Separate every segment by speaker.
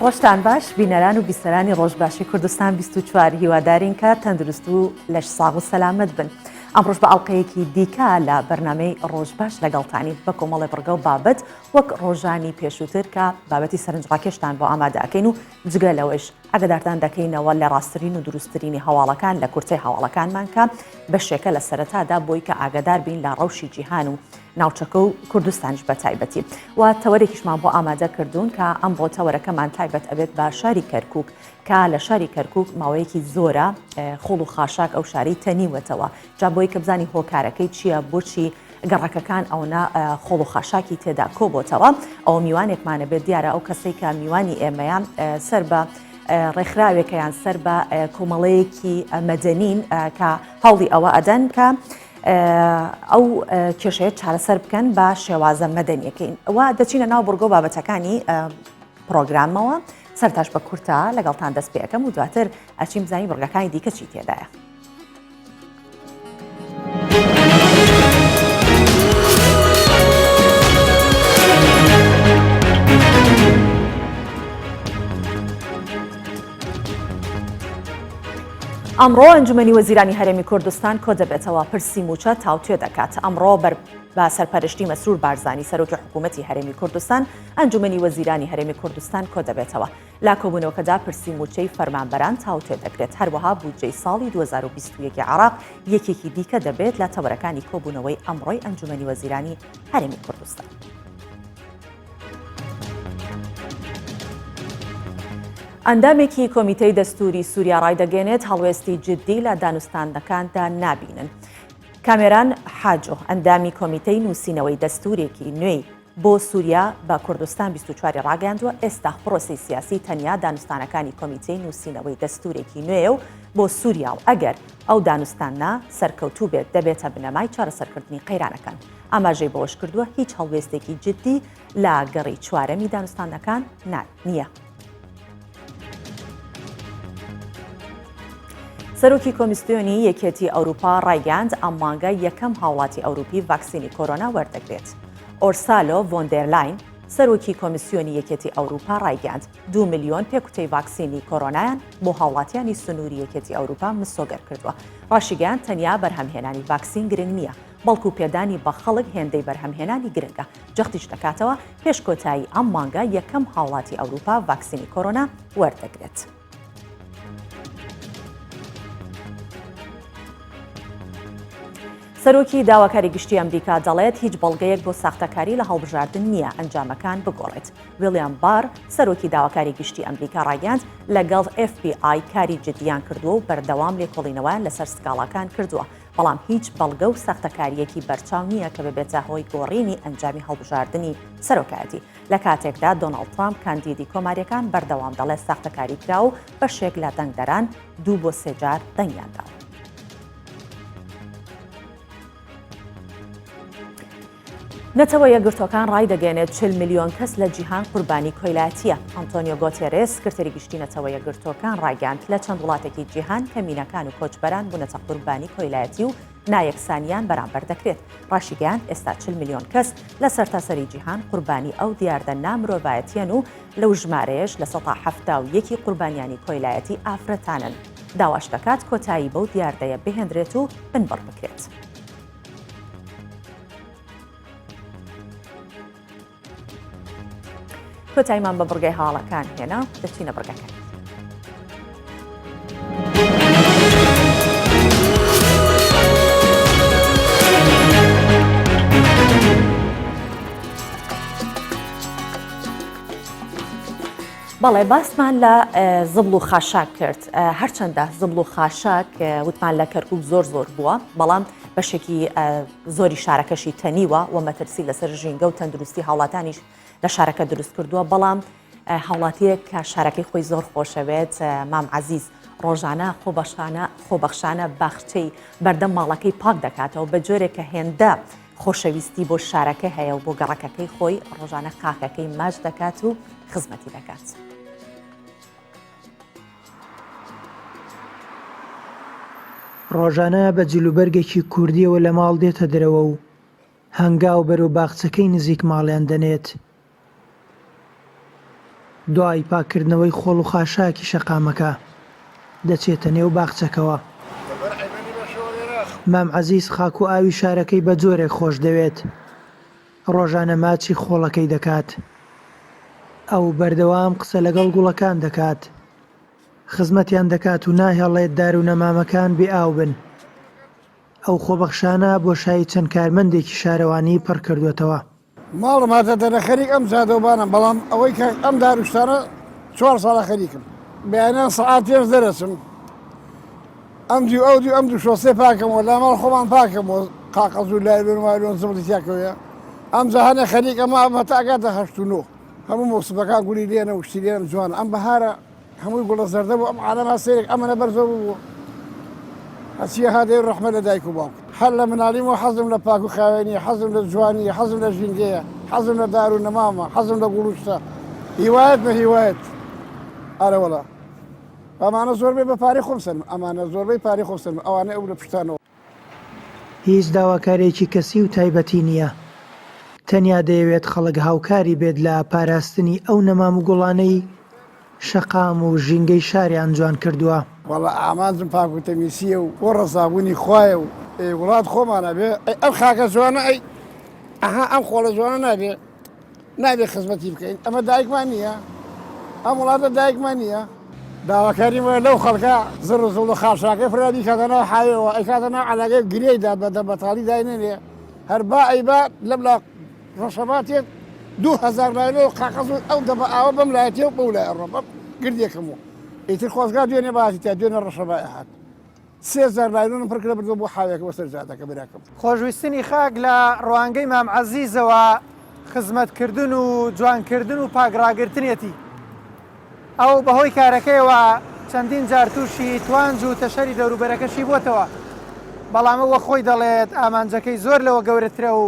Speaker 1: ڕۆژتان باش بینەران و بیسەرانی ڕۆژباشی کوردستان 24 هیوادارین کە تەندروست و لەش ساغ و سەلامت بن. ئەمڕۆژ بە ئەڵلقەیەکی دیکە لە بەرنامەی ڕۆژباش لەگەڵتانی بە کۆمەڵی بڕگە و بابەت وەک ڕۆژانی پێشووتر کە بابەتی سەرنجڕاکێشتان بۆ ئامادەکەین و جگە لەوەش ئەگەدارتان دەکەینەوە لە ڕاستترین و دروستترینی هەواڵەکان لە کورتەی هەواڵەکانمان کە بەشێکە لە سەرەتادا بۆی کە ئاگادار بین لە ڕەوشی جیهان و ناوچەکە و کوردستانش بە تایبەتی و تەوەرێکیشمان بۆ ئامادە کردوون کە ئەم بۆ تەوەرەکەمان تایبەت ئەبێت بە شاری کەرکووک کە لە شاری کەرکووک ماوەیەکی زۆرە خۆڵ و خاشاک ئەو شاری تەنیوەتەوە جا بۆی کە بزانی هۆکارەکەی چییە بۆچی گەڕەکەکان ئەونا خۆڵ و خاشاکی تێدا کۆبۆتەوە ئەو میوانێکمانە بێت دیارە ئەو کەسێک کە میوانی ئێمەیان سەر بە ڕێکخراوێکەیان سەر بە کۆمەڵەیەکی مەدەنین کە هەوڵی ئەوە ئەدەن کە ئەو کێشەیە چارەسەر بکەن بە شێوازە مەدەنیەکەین ئەوە دەچینە ناو بڕگۆ بابەتەکانی پرۆگرامەوە سەرتاش بە کورتە لەگەڵتان دەست پێەکەم و دواتر ئەچین بزانین بڕگەکانی دیکە چی تێدایە. ئەمڕۆ ئەنجومەنی وەزیرانی هەرێمی کوردستان کۆ دەبێتەوە پرسی موچە تاوتوێ دەکات. ئەمڕۆ بە سەرپەرشتی مەسرور بارزانی سەرۆکی حکوومەتی هەرێمی کوردستان ئەنجومەنی وەزیرانی هەرێمی کوردستان کۆ دەبێتەوە. لا کۆبوونەوەکەدا پرسی موچەی فەرمانبەران تاوتوێ دەکرێت. هەروەها بودجەی ساڵی 2021 عراق یەکێکی دیکە دەبێت لە تەوەرەکانی کۆبوونەوەی ئەمڕۆی ئەنجومەنی وەزیرانی هەرێمی کوردستان. ئەندامێکی کۆمیتەی دەستوری سووریا ڕایدەگەێنێت هەڵوێستی جددی لە دانوستانەکاندا نابینن. کامێران حاجۆ ئەندامی کۆمیتەی نووسینەوەی دەستورێکی نوێی بۆ سووریا بە کوردستان 24 ڕاگەاندووە ئێستا پرۆسی سیاسی تەنیا دانوستانەکانی کۆمیتەی نووسینەوەی دەستورێکی نوێ و بۆ سووریا و ئەگەر ئەو دانوستانە سەرکەوتوو بێت دەبێتە بنەمای چارەسەرکردنی قەیرانەکان. ئاماژەی بەوەش کردووە هیچ هەڵوێستێکی جددی لە گەڕی چوارەمی دانوستانەکان نییە. سەرۆکی کۆمیسیۆنی یەکێتی ئەوروپا ڕایگەاند ئەم مانگە یەکەم هاوڵاتی ئەوروپی ڤاکسینی کۆرۆنا وەردەگرێت. ئۆرسالۆ ڤۆندێرلاین سەرۆکی کۆمیسیۆنی یەکێتی ئەوروپا ڕایگەاند 2 ملیۆن پێکوتەی ڤاکسینی کۆرۆنایان بۆ هاوڵاتیانی سنووری یەکێتی ئەوروپا مسۆگەر کردووە. ڕاشیگەیان تەنیا بەرهەمهێنانی ڤاکسین گرنگ نییە بەڵکو پێدانی بە خەڵک هێندەی بەرهەمهێنانی گرنگە. جەختیش دەکاتەوە پێش کۆتایی ئەم مانگە یەکەم هاوڵاتی ئەوروپا ڤاکسینی کۆرۆنا وەردەگرێت. سەرۆکی داواکاری گشتی ئەمریکا دەڵێت هیچ بەڵگەیەک بۆ ساختەکاری لە هەڵبژاردن نییە ئەنجامەکان بگۆڕێت. ویلیام بار سەرۆکی داواکاری گشتی ئەمریکا ڕایگەاند لەگەڵ FBI کاری جدیان کردووە و بەردەوام لێکۆڵینەوەیان لەسەر سکاڵاکان کردووە بەڵام هیچ بەڵگە و ساختەکاریەکی بەرچاو نییە کە ببێتە هۆی گۆڕینی ئەنجامی هەڵبژاردننی سەرۆکایەتی. لە کاتێکدا دۆناڵد ترامپ کاندیدی کۆماریەکان بەردەوام دەڵێت ساختەکاری کرا و بەشێک لە دەنگدەران 2 بۆ 3 جار دەنگیانداوە. نەتەوە یەکگرتوەکان ڕایدەگەێنێت 40 ملیۆن کەس لە جیهان قوربانی کۆیلاتیە. ئەنتۆنیۆ گۆتێرێس سکرتەری گشتی نەتەوە یەکگرتوەکان ڕایگەاند لە چەند وڵاتێکی جیهان کەمینەکان و کۆچبەران بوونەتە قوربانی کۆیلایەتی و نایەکسانیان بەرامبەر دەکرێت. ڕاشیگەیان ئێستا 40 ملیۆن کەس لە سەرتاسەری جیهان قوربانی ئەو دیاردەنا مرۆڤایەتیەن و لەو ژمارەیەش لە 171 قوربانیانی کۆیلایەتی ئافرەتانن. داواش دەکات کۆتایی بەو دیاردەیە بهێنرێت و بنبڕ بکرێت. کۆتاییمان بە بڕگەی هاوڵەکان هێنا دەچینە بڕگەکان. بەڵێ باسمان لە زبڵ و خاشاک کرد. هەرچەندە زبڵ و خاشاک وتمان لە کەرکووک زۆر بووە بەڵام بەشێکی زۆری شارەکەشی تەنیوە و مەترسی لەسەر ژینگە و تەندروستی هاوڵاتانیش لە شارەکە دروست کردووە بەڵام هاوڵاتیەک کە شارەکەی خۆی زۆر خۆشەوێت مام عەزیز ڕۆژانە خۆبەخشانە باخچەی بەردەم ماڵەکەی پاک دەکاتەوە بە جۆرێک کە هێندە خۆشەویستی بۆ شارەکە هەیە و بۆ گەڕەکەکەی خۆی ڕۆژانە قاکەکەی ماچ دەکات و خزمەتی دەکات.
Speaker 2: ڕۆژانە بە جلوبەرگێکی کوردیەوە لە ماڵ دێتە دەرەوە و هەنگاو بەرەو باخچەکەی نزیک ماڵیان دەنێت. دوای پاکردنەوەی خۆڵ و خاشاکی شەقامەکە دەچێتە نێو باخچەکەوە. مام عەزیز خاک و ئاوی شارەکەی بە جۆرێک خۆش دەوێت. ڕۆژانە ماچی خۆڵەکەی دەکات. ئەو بەردەوام قسە لەگەڵ گوڵەکان دەکات. خزمەتیان دەکات و ناهێڵێت دار و نەمامەکان بێ ئاو بن. ئەو خۆبەخشانە بۆ شای چەند کارمەندێکی شارەوانی پڕ کردوێتەوە.
Speaker 3: ماڵم هاتە دەرە خەریک ئەم زادەوبانم، بەڵام ئەوەی کە ئەم داروشتانە 4 ساڵە خەریکم. بەیانیان سەعات پێنج دەرەچم. ئەم دوو شۆسێ پاکەمەوە، لا ماڵ خۆمان پاکەمەوە، قاقەز و لایلۆن وایلۆن زبڵی تیاکەوەیە. ئەم جاهانە خەریک ئەمە هەتا ئەگاتە 89. هەموو مۆسبەکان گوڵی لێنە و شتی لێنە جوانە. ئەم بەهارە هەمووی گوڵە زەردە بوو، ئەم عالەما سەیرێک ئەمەنە بەرزە بوو. هەچیە هادەی ڕەحمە لە دایک و باوک. هەر لە مناڵیمەوە حەزم لە پاک و خاوێنی، حەزم لە جوانی، حەزم لە ژینگەیە، حەزم لە دار و نەمامە، حەزم لە گوڵوشتە. هیوایەت بە هیوایەت. ئارە وەڵا. ئەمانە زۆربەی بە پارەی خۆم سەرم، ئەمانە زۆربەی پارەی خۆم سەرم، ئەوانە ئەو لە پشتانەوە.
Speaker 2: هیچ داواکارێکی کەسی و تایبەتی نییە. تەنیا دەیەوێت خەڵک هاوکاری بێت لە پاراستنی ئەو نەمام و گوڵانەی شەقام و ژینگەی شاریان جوان کردووە.
Speaker 3: وەڵا ئامانجم پاک و تەمیسیە و بۆ ڕەزابوونی خوایە و وڵات خۆمانە بێ ئەم خاکە جوانە ئەی ئەها ئەم خۆڵە جوانە نابێ خزمەتی بکەین. ئەمە دایکمان نییە، ئەم وڵاتە دایکمان نییە. داواکاریم وایە لەو خەڵکە زڕ و زوڵ و خاشاکەی فرادی کاتەناو حاوێەوە، ئەی کاتەناو عەلاگەی گرێیدا بەتاڵی داینێنێ هەر با ئەی با لەبلا ڕەشەباتێت 2000 لایلۆ قاقەز و ئەو دەبە ئاوە بەم لایەتێ و بەو لایە ڕۆ گردێکەمەوە. ئیتر خۆزگا دوێنێ باسی تا دوێنێ ڕەشەبای هات 3000 لایلۆنم پڕکرە بردو بۆ حاوێکە بەسەر جادەکە براکەم.
Speaker 4: خۆشویستنی خاک لە ڕوانگەی مام عەزیزەوە خزمەتکردن و جوانکردن و پاکڕاگرتنێتی. ئەو بەهۆی کارەکەیەوە چەندین جار تووشی توانج و تەشەری دەوروبەرەکەشی بووتەوە، بەڵام ئەوە خۆی دەڵێت ئامانجەکەی زۆر لەوە گەورەترە و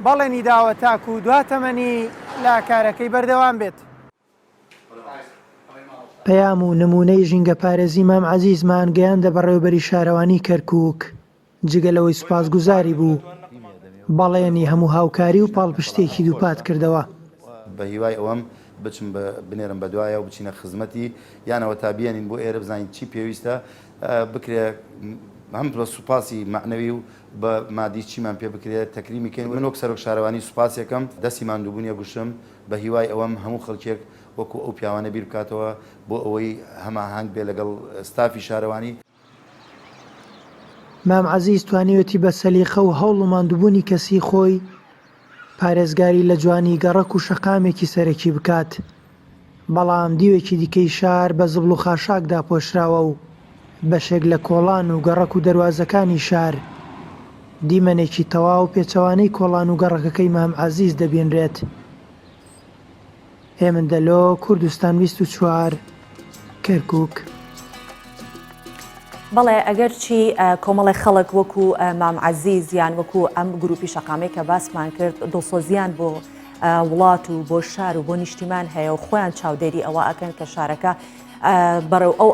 Speaker 4: بەڵێنی داوە تاکو و دواتەمەنی لە کارەکەی بەردەوام بێت.
Speaker 2: پەیام و نمونەی ژینگە پارێزی مام عەزیزمان گەیاندە بەڕێوەبەری شارەوانی کەرکووک. جگەلەوەی سوپاسگوزاری بوو، بەڵێنی هەموو هاوکاری و پاڵپشتێکی دووپات کردەوە.
Speaker 5: بە هیوای ئەوەم بچم بنێرم بە دوایە و بچینە خزمەتی یانەوە تا بیانین بۆ ئێرە بزانین چی پێویستە بکرێ، هەم بە سوپاسی معنەوی و بە مادی چیمان پێ بکرێت تەکریمیکەین. من وەک سەرۆک شارەوانی سوپاسێکم دەستی ماندووبوونیە گوشم بە هیوای ئەوەم هەموو خەڵکێک وەکو ئەو پیاوانە بیر بکاتەوە بۆ ئەوەی هەماهنگ بێ لەگەڵ ستافی شارەوانی.
Speaker 2: مام عەزیز توانیوێتی بە سەلیقە و هەوڵ و ماندووبوونی کەسی خۆی پارێزگاری لە جوانی گەڕەک و شەقامێکی سەرەکی بکات، بەڵام دیوێکی دیکەی شار بە زبڵ و خاشاک داپۆشراوە و بەشێک لە کۆڵان و گەڕەک و دەواازەکانی شار دیمەنێکی تەواو پێچەوانەی کۆڵان و گەڕەکەکەی مام عەزیز دەبێنرێت. هێمندەلۆ، کوردستان 24 کەرکووک.
Speaker 1: بەڵێ ئەگەر چی کۆمەڵی خەڵک وەکو مام عەزیز یان وەکو ئەم گروپی شەقامەی کە باسمان کرد دڵسۆزیان بۆ وڵات و بۆ شار و بۆ نیشتیمان هەیە و خۆیان چاودێری ئەوە ئەکەن کە شارەکە بەڕێو ئەو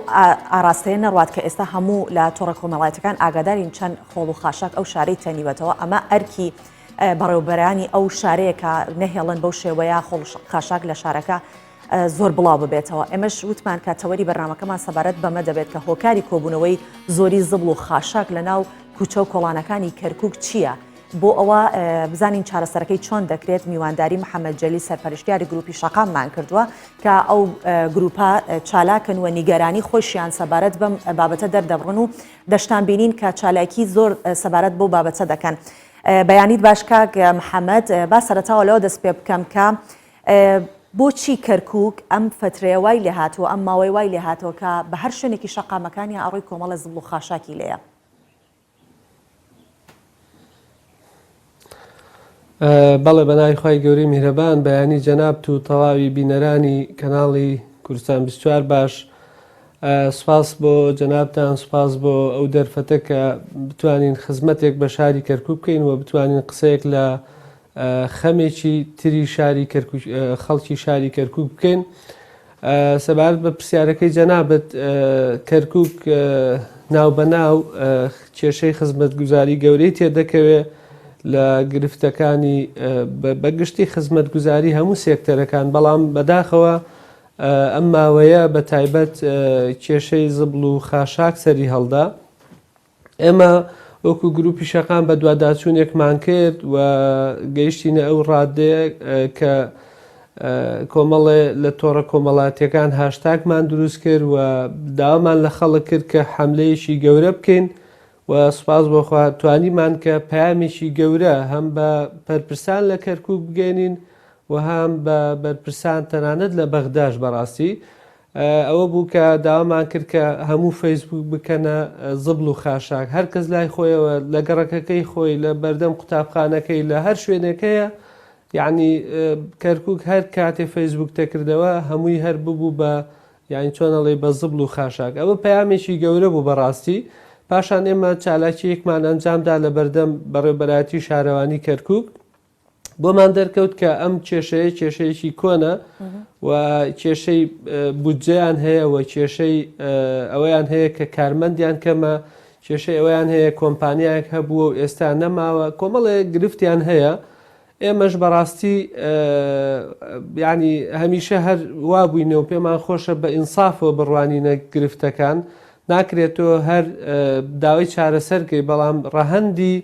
Speaker 1: ئاراستەیە نەڕوات کە ئێستا هەموو لە تۆڕە کۆمەڵایەتەکان ئاگادارین چەند خۆڵ و خاشاک ئەو شارەی تەنیوەتەوە. ئەمە ئەرکی بەڕێوبەرانی ئەو شارەیە کە نەهێڵن بەو شێوەیە خۆڵ خاشاک لە شارەکە زۆر بڵاو ببێتەوە. ئێمەش وتمان کە تەوەری بەرنامەکەمان سەبارەت بەمە دەبێت کە هۆکاری کۆبوونەوەی زۆری زبڵ و خاشاک لە ناو کوچە و کۆڵانەکانی کەرکووک چییە، بۆ ئەوە بزانین چارەسەرەکەی چۆن دەکرێت. میوانداری محەممەد جەلی سەرپەرشتیاری گروپی شەقاممان کردووە کە ئەو گروپە چالاکن و نیگەرانی خۆشیان سەبارەت بەم بابەتە دەردەبڕن و دەشتان بینین کە چالاکی زۆر سەبارەت بۆ بابەتە دەکەن. بەیانیت باشکاک محەممەد با سەرەتاوە لەوە دەست پێ بکەم کە بۆچی کەرکووک ئەم فترەیە وای لێ هاتووە، ئەم ماوەی وای لێ هاتەوە کە بە هەر شوێنێکی شەقامەکانی ئەڕۆی کۆمەڵە زبڵ و خاشاکی لێیە؟
Speaker 6: بەڵێ بەناوی خوای گەورەی میهرەبان، بەیانی جەناب و تەواوی بینەرانی کەناڵی کوردستان 24 باش. سوپاس بۆ جەنابتان، سوپاس بۆ ئەو دەرفەتە کە بتوانین خزمەتێک بە شاری کەرکووک بکەین و بتوانین قسەیەک لە خەمێکی تری شاری خەڵکی شاری کەرکووک بکەین. سەبارەت بە پرسیارەکەی جەنابەت، کەرکووک ناوبەناو کێشەی خزمەتگوزاری گەورەی تێدەکەوێت لە گرفتەکانی بەگشتی خزمەتگوزاری هەموو سێکتەرەکان، بەڵام بەداخەوە ئەم ماوەیە بە تایبەت کێشەی زبل و خاشاک سەری هەڵدا. ئێمە وەکو گروپی شەقام بە دوواداچوونێکمان کرد و گەیشتینە ئەو ڕادەیە کە کۆمەڵێ لە تۆڕە کۆمەڵاتیەکان هاشتاگمان دروست کرد و داوامان لە خەڵک کرد کە حەملەیەکی گەورە بکەین و سوپاس بۆخوا توانیمان کە پەیامێکی گەورە هەم بە بەرپرسان لە کەرکووک بگەێنین و هەم بە بەرپرسان تەنانەت لە بەغداش بەڕاستی. ئەوە بوو کە داوامان کرد کە هەموو فەیسبوک بکەنە زبل و خاشاک، هەر کەس لای خۆیەوە لە گەڕەکەکەی خۆی لە بەردەم قوتابخانەکەی لە هەر شوێنەکەیە، یعنی کەرکووک هەر کاتێ فەیسبوک تەکردەوە هەمووی هەر ببوو بە یعنی چۆنەڵێ بە زبل و خاشاک. ئەوە پەیامێکی گەورە بوو بەڕاستی. پاشان ئێمە چالاکیەکمان ئەنجامدا لە بەردەم بەڕێوەبەرایەتی شارەوانی کەرکووک. بۆمان دەرکەوت کە ئەم کێشەیەکی کۆنە و کێشەی بودجەیان هەیە و کێشەی ئەوەیان هەیە کە کارمەندیان کەمە، کێشەی ئەوەیان هەیە کۆمپانیایەک هەبووە و ئێستا نەماوە، کۆمەڵێ گرفتیان هەیە. ئێمەش بەڕاستی ینی هەمیشە هەر وابووینەوە پێمان خۆشە بە ئینسافەوە بڕوانینە گرفتەکان، ناکرێتەوە هەر داوای چارەسەرکەی بەڵام ڕەهەندی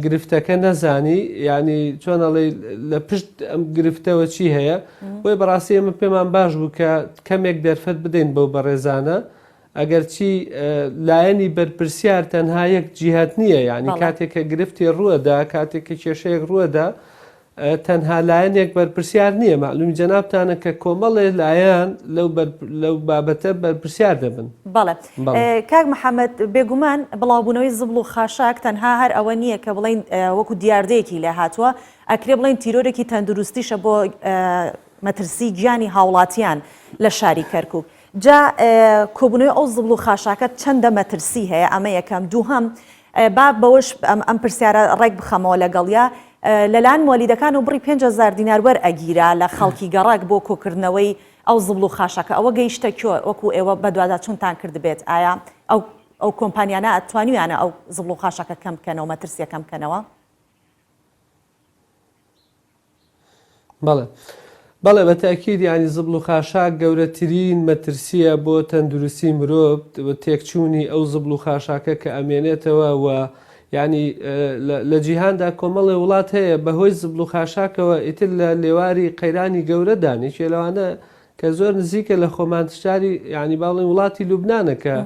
Speaker 6: گرفتەکە نەزانی، ینی چۆنەڵێ لە پشت ئەم گرفتەوە چی هەیە. بۆی بەڕاستی ئێمە پێمان باش بوو کە کەمێک دەرفەت بدەین بەو بەڕێزانە، ئەگەر چی لایەنی بەرپرسیار تەنها یەک جیهات نییە، ینی کاتێک کە گرفتی ڕووەدا، کاتێک کە کێشەیەک ڕووەدا تەنها لایەنێک بەرپرسیار نییە. معلومی جەنابتانە کە کۆمەڵێ لایەن لەو بابەتە بەرپرسیار دەبن.
Speaker 1: بەڵێ کاک محەممەد، بێگومان بڵاوبوونەوەی زبل و خاشاک تەنها هەر ئەوە نییە کە بڵین وەکو دیاردەیەکی لێ هاتووە، ئەکرێ بڵین تیرۆرێکی تەندروستیشە بۆ مەترسی گیانی هاوڵاتیان لە شاری کەرکووک. جا کۆبوونەوەی ئەو زبل و خاشاکە چەندە مەترسی هەیە؟ ئەمە یەکەم. دووهەم با بەوەش ئەم پرسیارە ڕێک بخەمەوە لەگەڵیا، لەلاەن مۆلیدەکان و بڕی 5,000 دینار وەرئەگیرا لە خەڵکی گەڕاک بۆ کۆکردنەوەی ئەو زبل و خاشاکە. ئەوە گەیشتە کۆ وەکو ئێوە بە دوواداچوونتان کرد بێت؟ ئایا ئەو کۆمپانیانە ئەتوانیویانە ئەو زبل و خاشاکە کەم بکەنەوە، مەترسیە کەم بکەنەوە؟
Speaker 6: بەڵێ بە تاکید ینی زبل و خاشاک گەورەترین مەترسیە بۆ تەندروستی مرۆڤ، تێکچوونی ئەو زبل و خاشاکە کە ئەمێنێتەوە و ینی لە جیهاندا کۆمەڵی وڵات هەیە بەهۆی زبل و خاشاکەوە ئیتر لە لێواری قەیرانی گەورەدانی لەوانە کە زۆر نزیکە لە خۆمانتشاری ینی باڵی وڵاتی لوبنانە کە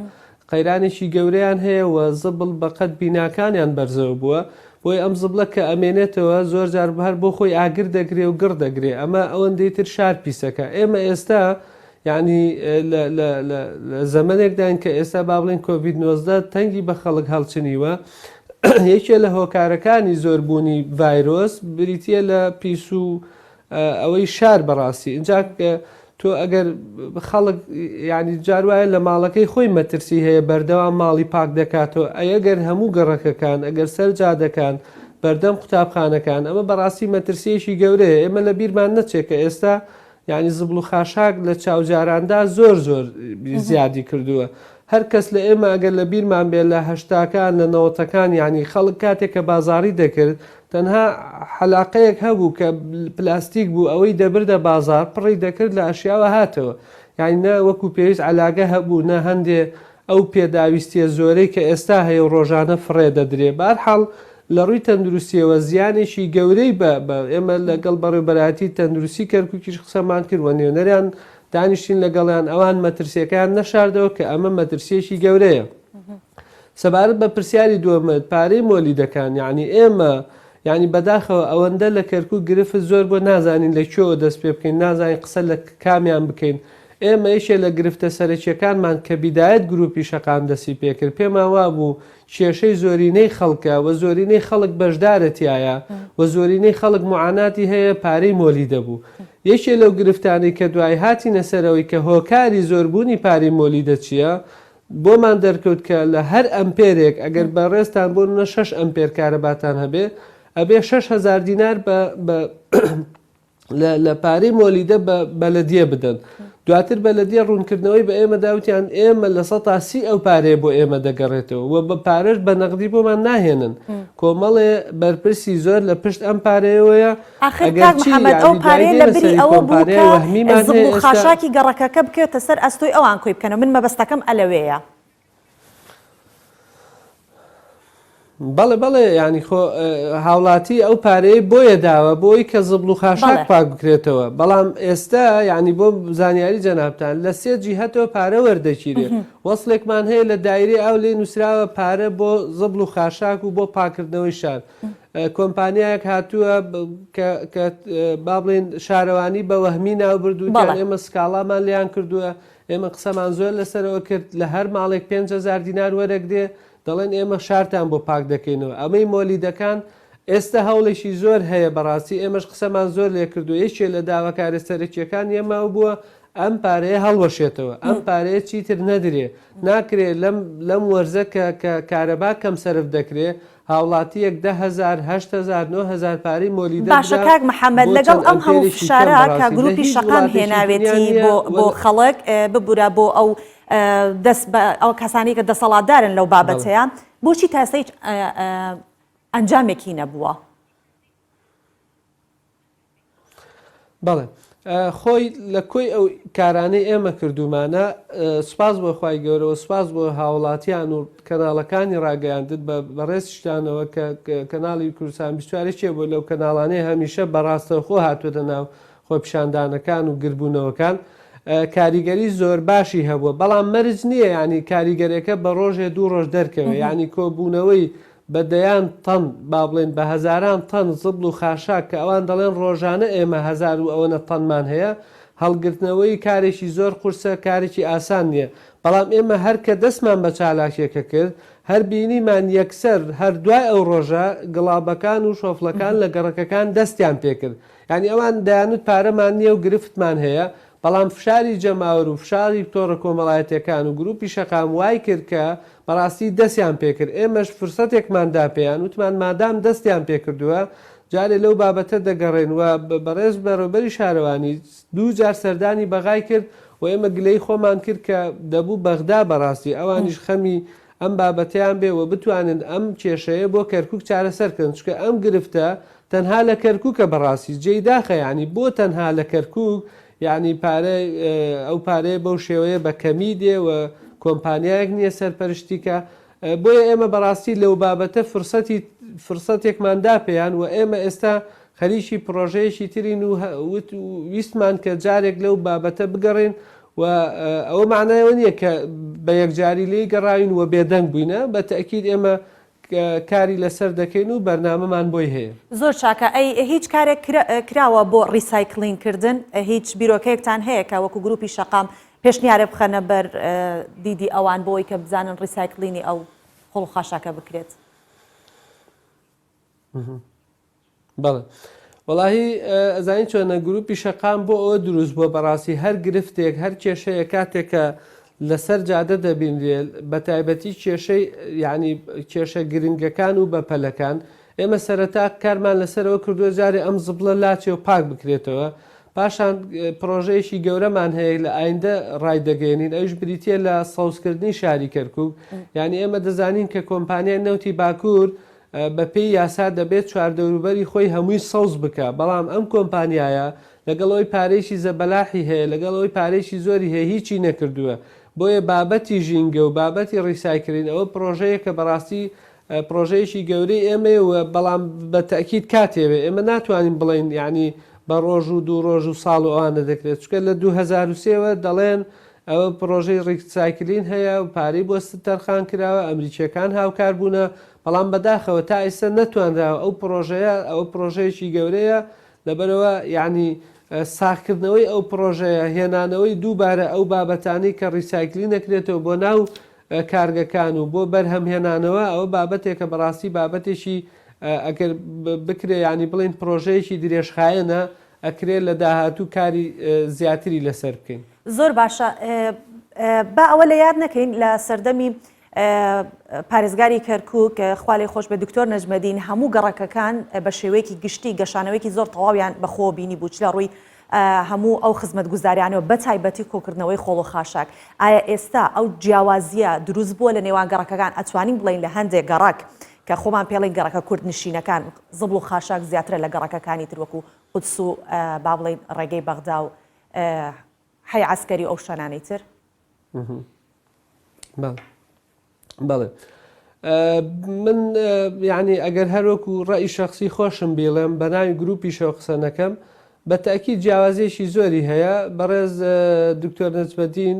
Speaker 6: قەیرانێکی گەورەیان هەیە و زبل بەقەت بیناکانیان بەرزەوە بووە. بۆی ئەم زبلە کە ئەمێنێتەوە زۆر جار هەر بۆ خۆی ئاگر دەگرێ و گڕ دەگرێ، ئەمە ئەوەندەی تر شار پیسەکە. ئێمە ئێستا ینی لە زەمانێکدان کە ئێستا با بڵێن کۆڤید-19 تەنگی بە خەڵک هەڵچنیوە، یەکێ لە هۆکارەکانی زۆربوونی ڤایرۆس بریتە لە پیس و ئەوەی شار بەڕاستی. اینجا تۆ ئەگەر خەڵک ینی جاروایە لە ماڵەکەی خۆی مەترسی هەیە بەردەوام ماڵی پاک دەکاتەوە، ئەگەر هەموو گەڕەکەکان ئەگەر سەرجادەکان بەردەم قوتابخانەکان، ئەمە بەڕاستی مەترسیەکی گەورەیە. ئێمە لە بیرمان نەچێت کە ئێستا ینی زبل و خاشاک لە چاوجاراندا زۆر زیادی کردووە. هەر کەس لە ئێمە ئەگەر لە بیرمان بێت لە هەشتاکان لە 90ەکان ینی خەڵک کاتێک کە بازاڕی دەکرد تەنها حەلاقەیەک هەبوو کە پلاستیک بوو ئەوەی دەبردە بازار پڕی دەکرد لە ئەشیاوە هاتەوە، یعنی نە وەکو پێویست عەلاقە هەبوو نە هەندێ ئەو پێداویستیە زۆرەی کە ئێستا هەیە و ڕۆژانە فڕێ دەدرێ. بەهەرحاڵ لە ڕووی تەندروستیەوە زیانێکی گەورەی بە ئێمە لەگەڵ بەڕێوەبەرایەتی تەندروستی کەرکووکیش قسەمان کرد و نوێنەریان دانیشتین لەگەڵیان ئەوان مەترسیەکان نەشاردەوە کە ئەمە مەترسیەکی گەورەیە. سەبارەت بە پرسیاری دووەمت پارەی مۆلیدەکان، یعنی ئێمە ینی بەداخەوە ئەوەندە لە کەرکووک گرفت زۆر بۆ نازانین لە کوێوە دەست پێ بکەین، نازانین قسە لە کامیان بکەین. ئێمە یەکێ لە گرفتە سەرەکیەکانمان کە بیدایەت گروپی شەقام دەستی پێکرد، پێمان وا بوو کێشەی زۆرینەی خەڵکە و زۆرینەی خەڵک بەشدارەتیایە و زۆرینەی خەڵک معاناتی هەیە پارەی مۆلیدە بوو. یەکێ لەو گرفتانەی کە دوای هاتینە سەرەوەی کە هۆکاری زۆربوونی پارەی مۆلیدە چییە، بۆمان دەرکەوت کە لە هەر ئەمپێرێک ئەگەر بە ڕێستان بۆ 6 ئەمپێر کارەباتان هەبێ ئەبێ 6,000 دینار لە پارەی مۆلیدە بەلەدیە بدەن. دواتر بەلەدیە ڕوونکردنەوەی بە ئێمە داوتیان ئێمە لە 130 ئەو پارەیە بۆ ئێمە دەگەڕێتەوە و بە پارەش بە نەقدی بۆمان ناهێنن کۆمەڵێ بەرپرسی زۆر لە پشت ئەم پارەیەوەیە
Speaker 1: محەممەد ئەو پارەیە لە بری ئەوە بوو زبڵ و خاشاکی گەڕەکەکە بکەوێتە سەر ئەستۆی ئەوان کۆی بکەنەوە من مەبەستەکەم ئەلەوەیە.
Speaker 6: بەڵێ بەڵێ ینی خۆ هاوڵاتی ئەو پارەیە بۆیە داوە بۆی کە زبڵ و خاشاک پاک بکرێتەوە بەڵام ئێستا ینی بۆ زانیاری جەنابتان لە 3 جیهەتەوە پارە وەردەگیرێت وەسڵێکمان هەیە لە دایرەی ئەو لێ نووسراوە پارە بۆ زبڵ و خاشاک و بۆ پاکردنەوەی شار کۆمپانیایەک هاتووە کە با بڵێن شارەوانی بە وەهمی ناوبردووتیان ئێمە سکاڵامان لیان کردووە ئێمە قسەمان زۆر لەسەرەوە کرد لە هەر ماڵێک 5,000 دینار وەرەگرێ دەڵێن ئێمە شارتان بۆ پاک دەکەینەوە ئەمەی مۆلیدەکان ئێستا هەوڵێکی زۆر هەیە بەڕاستی ئێمەش قسەمان زۆر لێ کردو یەکێ لە داواکارە سەرەکیەکان ئێمە بووە ئەم پارەیە هەڵوەشێتەوە ئەم پارەیە چیتر نەدرێ ناکرێت لەم وەرزە کە کارەبا کەم سەرف دەکرێت هاوڵاتیەک 10,000 8,000 9,000 پارەی مۆلیدە
Speaker 1: باشە کاک محەممەد لەگەڵ ئەم هەموو فشارە کە گروپی شەقام هێناوێتی بۆ خەڵک ببورە بۆ ئەو ئەو کەسانی کە دەسەڵاتدارن لەو بابەتەیە بۆچی تاسەی ئەنجامێکی نەبووە؟
Speaker 6: بەڵێ خۆی لە کۆی ئەو کارانەی ئێمە کردومانە سوپاس بۆ خی گەورەوە سوپاس بۆ هاوڵاتیان و کەناڵەکانی ڕاگەیاندت بەڕێستشتانەوە کە کەناڵی کوردستان 24 بۆ لەو کەناڵانەی هەمیشە بەڕاستەوە خۆ هاتووەتە ناو خۆپیشاندانەکان و گربوونەوەکان کاریگەری زۆر باشی هەبووە بەڵام مەرج نییە ینی کاریگەرەکە بە ڕۆژێ 2 ڕۆژ دەرکەوە ینی کۆبوونەوەی بەدەیان تەن با بڵێن بە هەزاران تەن زبڵ و خاشاک کە ئەوان دەڵێن ڕۆژانە ئێمە 1000 و ئەوەنە تەنمان هەیە هەڵگرتنەوەی کارێکی زۆر قورسە کارێکی ئاسان نییە بەڵام ئێمە هەر کە دەستمان بە چالاکیەکە کرد هەر بینیمان یەکسەر هەر دوای ئەو ڕۆژە گڵابەکان و شۆفلەکان لە گەڕەکەکان دەستیان پێکرد ینی ئەوان دەیانوت پارەمان نییە و گرفتمان هەیە بەڵام فشاری جەماوەر و فشاری تۆڕە کۆمەڵایەتەکان و گروپی شەقام وای کرد کە بەڕاستی دەستیان پێکرد ئێمەش فرسەتێکماندا پێیان وتمان مادام دەستیان پێکردووە جارێ لەو بابەتە دەگەڕێن و بەڕێز بەڕێوەبەری شارەوانی 2 جار سەردانی بەغای کرد و ئێمە گلەی خۆمان کرد کە دەبوو بەغدا بەڕاستی ئەوانیش خەمی ئەم بابەتیان بێ و بتوانن ئەم کێشەیە بۆ کەرکووک چارەسەرکردن چکە ئەم گرفتە تەنها لە کەرکووکە بەڕاستی جێی داخەیانی بۆ تەنها لە کەرکووک یعنی پارەی ئەو پارەیە بەو شێوەیە بە کەمی دێ و کۆمپانیایەک نییە سەرپەرشتیکە بۆیە ئێمە بەڕاستی لەو بابەتە فرسەتێکماندا پێیان و ئێمە ئێستا خەریکی پرۆژەیەکی ترین و ویستمان کە جارێک لەو بابەتە بگەڕێن و ئەوە معنایەوە نییە کە بە یەکجاری لێی گەڕاوین و بێدەنگ بووینە بە تەکید ئێمە کاری لەسەر دەکەین و بەرنامەمان بۆی هەیە
Speaker 1: زۆر چاکە هیچ کارێک کراوە بۆ ڕیسایکلینکردن هیچ بیرۆکەیەکتان هەیە کە وەکو گروپی شەقام پێشنیارە بخەنە بەر دیدی ئەوان بۆی کە بزانن ڕیسایکلینی ئەو خۆڵ و خاشاکە بکرێت؟
Speaker 6: بەڵێ وەڵاهی ئەزانین چۆنە گروپی شەقام بۆ ئەوە دروست بۆ بەڕاستی هەر گرفتێک هەر کێشەیە کاتێکە لەسەر جادە دەبینرێ بە تایبەتی کێشەی یعنی کێشە گرنگەکان و بەپەلەکان ئێمە سەرەتا کارمان لەسەرەوە کردووە جارێ ئەم زبڵە لاچێ و پاک بکرێتەوە پاشان پرۆژەیەکی گەورەمان هەیە لە ئایندە ڕایدەگەێنین ئەوش بریتە لە سەوزکردنی شاری کەرکووک یعنی ئێمە دەزانین کە کۆمپانیای نەوتی باکوور بە پێی یاسا دەبێت چواردەوروبەری خۆی هەمووی سەوز بکە بەڵام ئەم کۆمپانیایە لەگەڵەوەی پارێکی زەبەلاحی هەیە لەگەڵەوەی پارێکی زۆری هەیە هیچی نەکردووە بۆیە بابەتی ژینگە و بابەتی ڕیسایکردن ئەوە پرۆژەیە کە بەڕاستی پرۆژەیەکی گەورەی ئێمە و بەڵام بە تەکید کاتێوێ ئێمە ناتوانین بڵێن یعنی بە ڕۆژ و 2 ڕۆژ و ساڵ و ئەوانە دەکرێت چکە لە 2023ەوە دەڵێن ئەوە پرۆژەی ڕیسایکلین هەیە و پارەی بۆ تەرخان کراوە ئەمریکیەکان هاوکار بوونە بەڵام بەداخەوە تا ئێستا نەتوانراوە ئەو پرۆژەیە ئەو پرۆژەیەکی گەورەیە لەبەرەوە یعنی ساختکردنەوەی ئەو پرۆژەیە هێنانەوەی دووبارە ئەو بابەتانی کە ڕیسایکلی نەکرێتەوە بۆ ناو کارگەکان و بۆ بەرهەمهێنانەوە ئەوە بابەتێکە بەڕاستی بابەتێکی ئەگەر بکرێ ینی بڵین پرۆژەیەکی درێژخایەنە ئەکرێت لە داهاتوو کاری زیاتری لەسەر بکەین.
Speaker 1: زۆر باشە با ئەوە لە یاد نەکەین لە سەردەمی پارێزگاری کەرکووک خوالی خۆش بە دکتۆر نەجمەدین هەموو گەڕەکەکان بە شێوەیەکی گشتی گەشانەوەیکی زۆر تەواویان بەخۆ بینی بوو لە ڕووی هەموو ئەو خزمەت گوزاریانەوە بە تایبەتی کۆکردنەوەی خۆڵ و خاشاک ئایا ئێستا ئەو جیاوازیە دروست بووە لە نێوان گەڕەکەکان ئەتوانین بڵین لە هەندێک گەڕک کە خۆمان پێڵین گەڕەکە کورد نشینەکان زبڵ و خاشاک زیاترە لە گەڕەکەەکانی تر وەکو قودس و با بڵین ڕێگەی بەغدا و حی عسکەری ئەو شانانەی تر؟
Speaker 6: بەڵێ من یعنی ئەگەر هەروەکو ڕای شخصی خۆشم بێڵێم بە ناوی گروپی شەو قسەنەکەم بە تاکی جیاوازیێکی زۆری هەیە بەڕێز دکتۆر نەجمەدین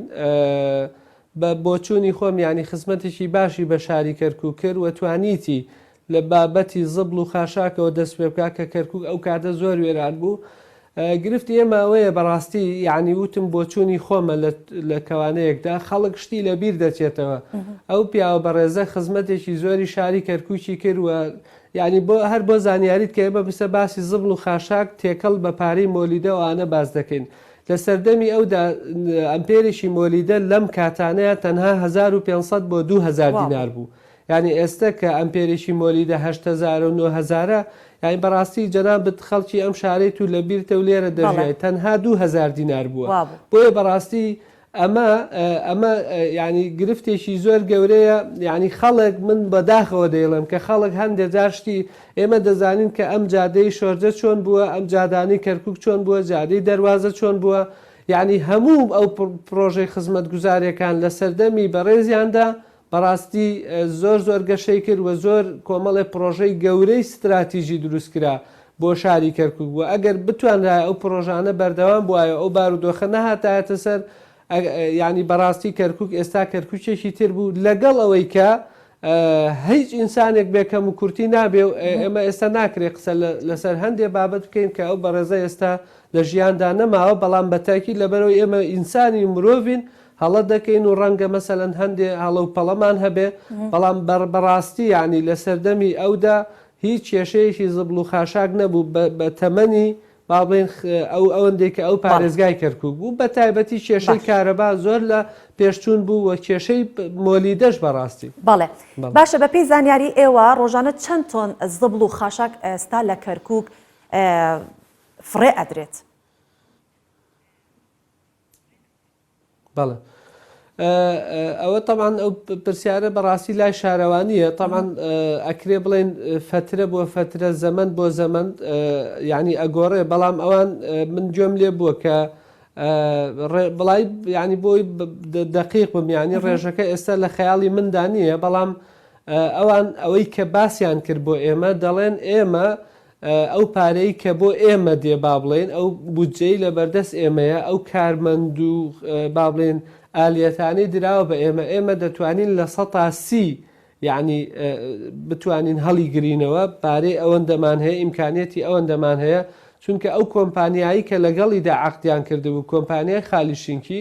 Speaker 6: بە بۆچوونی خۆم ینی خزمەتێکی باشی بە شاری کەرکووک کرد و توانیتی لە بابەتی زبڵ و خاشاکەوە دەست پێ بکات کە کەرکووک ئەو کاتە زۆر وێران بوو. گرفتی ئێمە ئەوەیە بەڕاستی یعنی وتم بۆچوونی خۆمە لە کەوانەیەکدا خەڵک شتی لە بیر دەچێتەوە ئەو پیاوە بەڕێزە خزمەتێکی زۆری شاری کەرکووکی کردووە یعنی بۆ هەر بۆ زانیاریت کە ئێمە بسە باسی زبڵ و خاشاک تێکەڵ بە پارەی مۆلیدە و ئانە باز دەکەین لە سەردەمی ئەودا ئەمپێرێکی مۆلیدە لەم کاتانەیە تەنها 1500 بۆ 2000 دینار بوو یعنی ئێستا کە ئەمپێرێکی مۆلیدە 8000 و 9000 یعنی بەڕاستی جەنابەت خەڵکی ئەم شارەیت و لە بیرتە و لێرە دەژێت تەنها 2000 دینار بووە بۆیە بەڕاستی ئەمە ینی گرفتێکی زۆر گەورەیە ینی خەڵک من بەداخەوە دەیڵم کە خەڵک هەندێک جاشتی ئێمە دەزانین کە ئەم جادەی شۆرجە چۆن بووە ئەم جادانی کەرکووک چۆن بووە جادەی دەواازە چۆن بووە یعنی هەموو ئەو پرۆژەی خزمەت گوزارەکان لە سەردەمی بەڕێزیاندا بەڕاستی زۆر گەشەی کرد و زۆر کۆمەڵی پرۆژەی گەورەی استراتیژی دروستکرا بۆ شاری کەرکووک بووە ئەگەر بتوانرا ئەو پرۆژانە بەردەوام بواە ئەو بارودۆخە نەهاتایەتە سەر ینی بەڕاستی کەرکووک ئێستا کەرکووچێکی تر بوو لەگەڵ ئەوەی کە هیچ ئینسانێک بێکەم و کورتی نابێ و ئێمە ئێستا ناکرێت قسە لەسەر هەندێک بابەت بکەین کە ئەو بەڕێزە ئێستا لە ژیاندا نەماوە بەڵام بەتاکی لەبەرەوەی ئێمە ئینسانی مرۆڤین هەڵە دەکەین و ڕەنگە مەسەلەن هەندێک هەڵە و پەڵەمان هەبێ بەڵام بەڕاستی ینی لە سەردەمی ئەودا هیچ کێشەیەکی زبڵ و خاشاک نەبوو بە تەمەنی با بڵێن ئەوەندێک ئەو پارێزگای کەرکووک بوو بە تایبەتی کێشەی کارەبا زۆر لە پێشچوون بوو و کێشەی مۆلیدەش بەڕاستی
Speaker 1: بەڵێ باشە بە پێی زانیاری ئێوە ڕۆژانە چەند تۆن زبڵ و خاشاک ئێستا لە کەرکووک فڕێ ئەدرێت؟
Speaker 6: بەڵێ ئەوە طبعاً ئەو پرسیارە بەڕاستی لای شارەوانیە طبعاً ئەکرێ بڵێن فترە بۆ فترە زەمن بۆ زەمن ینی ئەگۆڕێ بەڵام ئەوان من گوێم لێ بووە کە بڵای ینی بۆی دقیق بم ینی ڕێژەکە ئێستا لە خەیاڵی مندا نییە بەڵام ئەوان ئەوەی کە باسییان کرد بۆ ئێمە دەڵێن ئێمە ئەو پارەی کە بۆ ئێمە دێ با بڵێن ئەو بودجەی لە بەردەست ئێمەیە ئەو کارمەند و با بڵێن ئالیەتانی دراوە بە ئێمە دەتوانین لە 130 یعنی بتوانین هەڵی گرینەوە پارەی ئەوەندەمان هەیە ئیمکانێتی ئەوەندەمان هەیە چونکە ئەو کۆمپانیایی کە لەگەڵیدا عەقدیان کردبوو کۆمپانیای خالیشینکی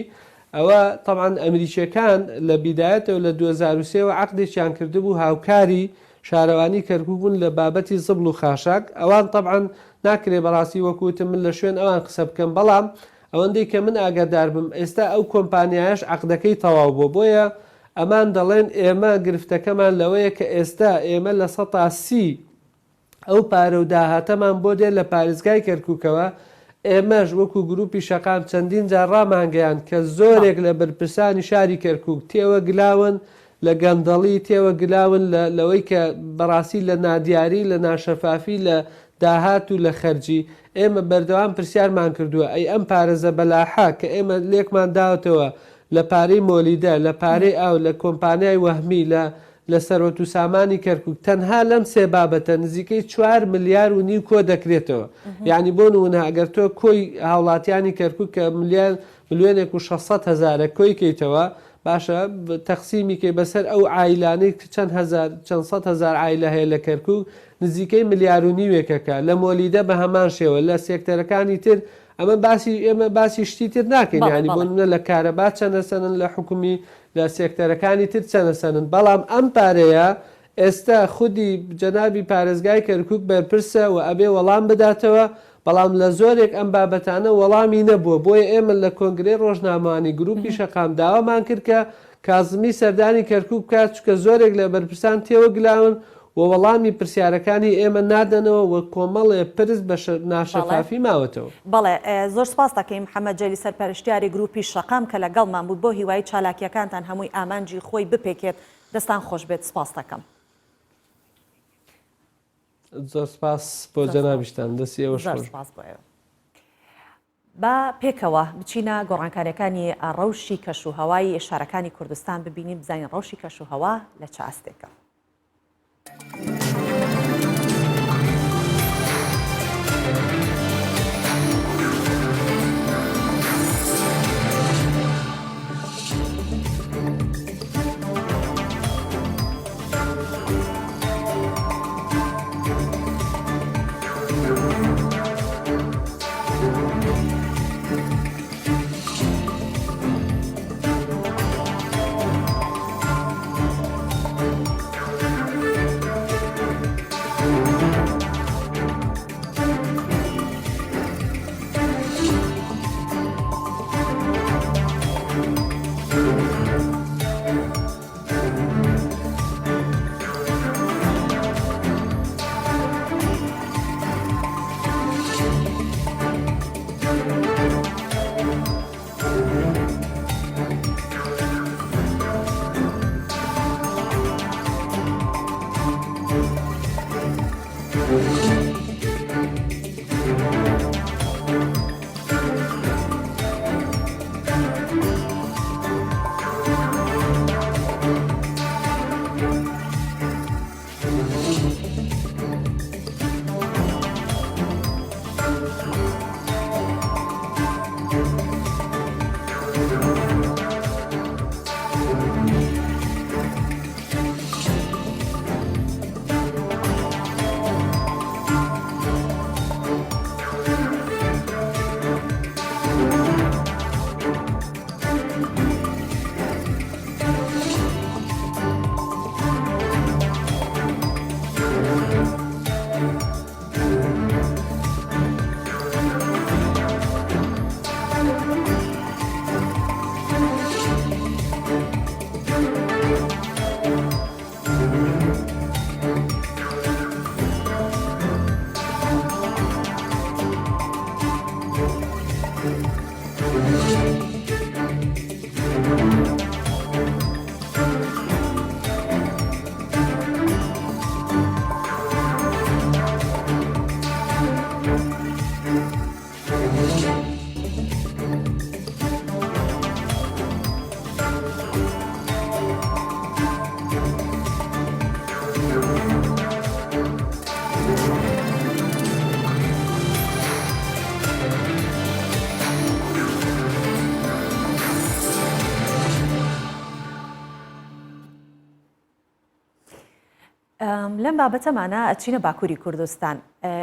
Speaker 6: ئەوە طبعاً ئەمریکیەکان لە بیدایەتەوە لە 2023 عەقدێکیان کردبوو هاوکاری شارەوانی کەرکووک بوون لە بابەتی زبڵ و خاشاک ئەوان طبعاً ناکرێ بەڕاستی وەکوتم من لە شوێن ئەوان قسە بکەم بەڵام ئەوەندەی کە من ئاگادار بم ئێستا ئەو کۆمپانیایش عەقدەکەی تەواو بووە بۆیە ئەمان دەڵێن ئێمە گرفتەکەمان لەوەیە کە ئێستا ئێمە لە 130 ئەو پارە و داهاتەمان بۆ دێ لە پارێزگای کەرکووکەوە ئێمەش وەکو گروپی شەقام چەندین جار ڕامانگەیان کە زۆرێک لە بەرپرسانی شاری کەرکووک تێوە گلاون لە گەندەڵی تێوە گلاون لەوەی کە بەڕاستی لە نادیاری لە ناشەفافی لە داهات و لە خەرجی ئێمە بەردەوام پرسیارمان کردووە ئەی ئەم پارێزە بەلاحا کە ئێمە لێکمان داوتەوە لە پارەی مۆلیدە لە پارەی ئاو لە کۆمپانیای وەهمی لە سەرۆت و سامانی کەرکووک تەنها لەم سێ بابەتە نزیکەی 4 ملیار و نیو کۆ دەکرێتەوە یعنی بۆ نمونە ئەگەر تۆ کۆی هاوڵاتیانی کەرکووک کە ملیۆنێک و 600 هزارە کۆی کەیتەوە باشە تەقسیمی کەی بەسەر ئەو عایلانەی چەند سەد هزار عایلە هەیە لە کەرکووک نزیکەی ملیار و نیوێکەکە لە مۆلیدە بە هەمان شێوە لە سێکتەرەکانی تر ئێمە باسی شتی تر ناکەین ینی بۆ منە لە کارەبات چەندە سەنن لە حکومی لە سێکتەرەکانی تر چەندە سەنن بەڵام ئەم پارەیە ئێستا خودی جەنابی پارێزگای کەرکووک بەرپرسە و ئەبێ وەڵام بداتەوە بەڵام لە زۆرێک ئەم بابەتانە وەڵامی نەبووە بۆیە ئێمە لە کۆنگرەی ڕۆژنامەوانی گروپی شەقام داوامان کرد کە کازمی سەردانی کەرکووک بکات چکە زۆرێک لە بەرپرسان تێوە گلاون و وەڵامی پرسیارەکانی ئێمە نادەنەوە و کۆمەڵێ پرس بە ناشەفافی ماوەتەوە.
Speaker 1: بەڵێ زۆر سپاس دەکەیم محەممەد جەلی سەرپەرشتیاری گروپی شەقام کە لەگەڵمان بوو بۆ هیوای چالاکیەکانتان هەمووی ئامانجی خۆی بپێکێت دەستان خۆش بێت سپاس دەکەم.
Speaker 6: زۆر سپاس بۆ جەنابیشتان دەستی ئێوەش خۆش.
Speaker 1: با پێکەوە بچینە گۆڕانکاریەکانی ڕەوشی کەشوهەوای شارەکانی کوردستان ببینیم بزانین ڕەوشی کەشوهەوا لە چ ئاستێکە. لەم بابەتەمانە ئەچینە باکووری کوردستان.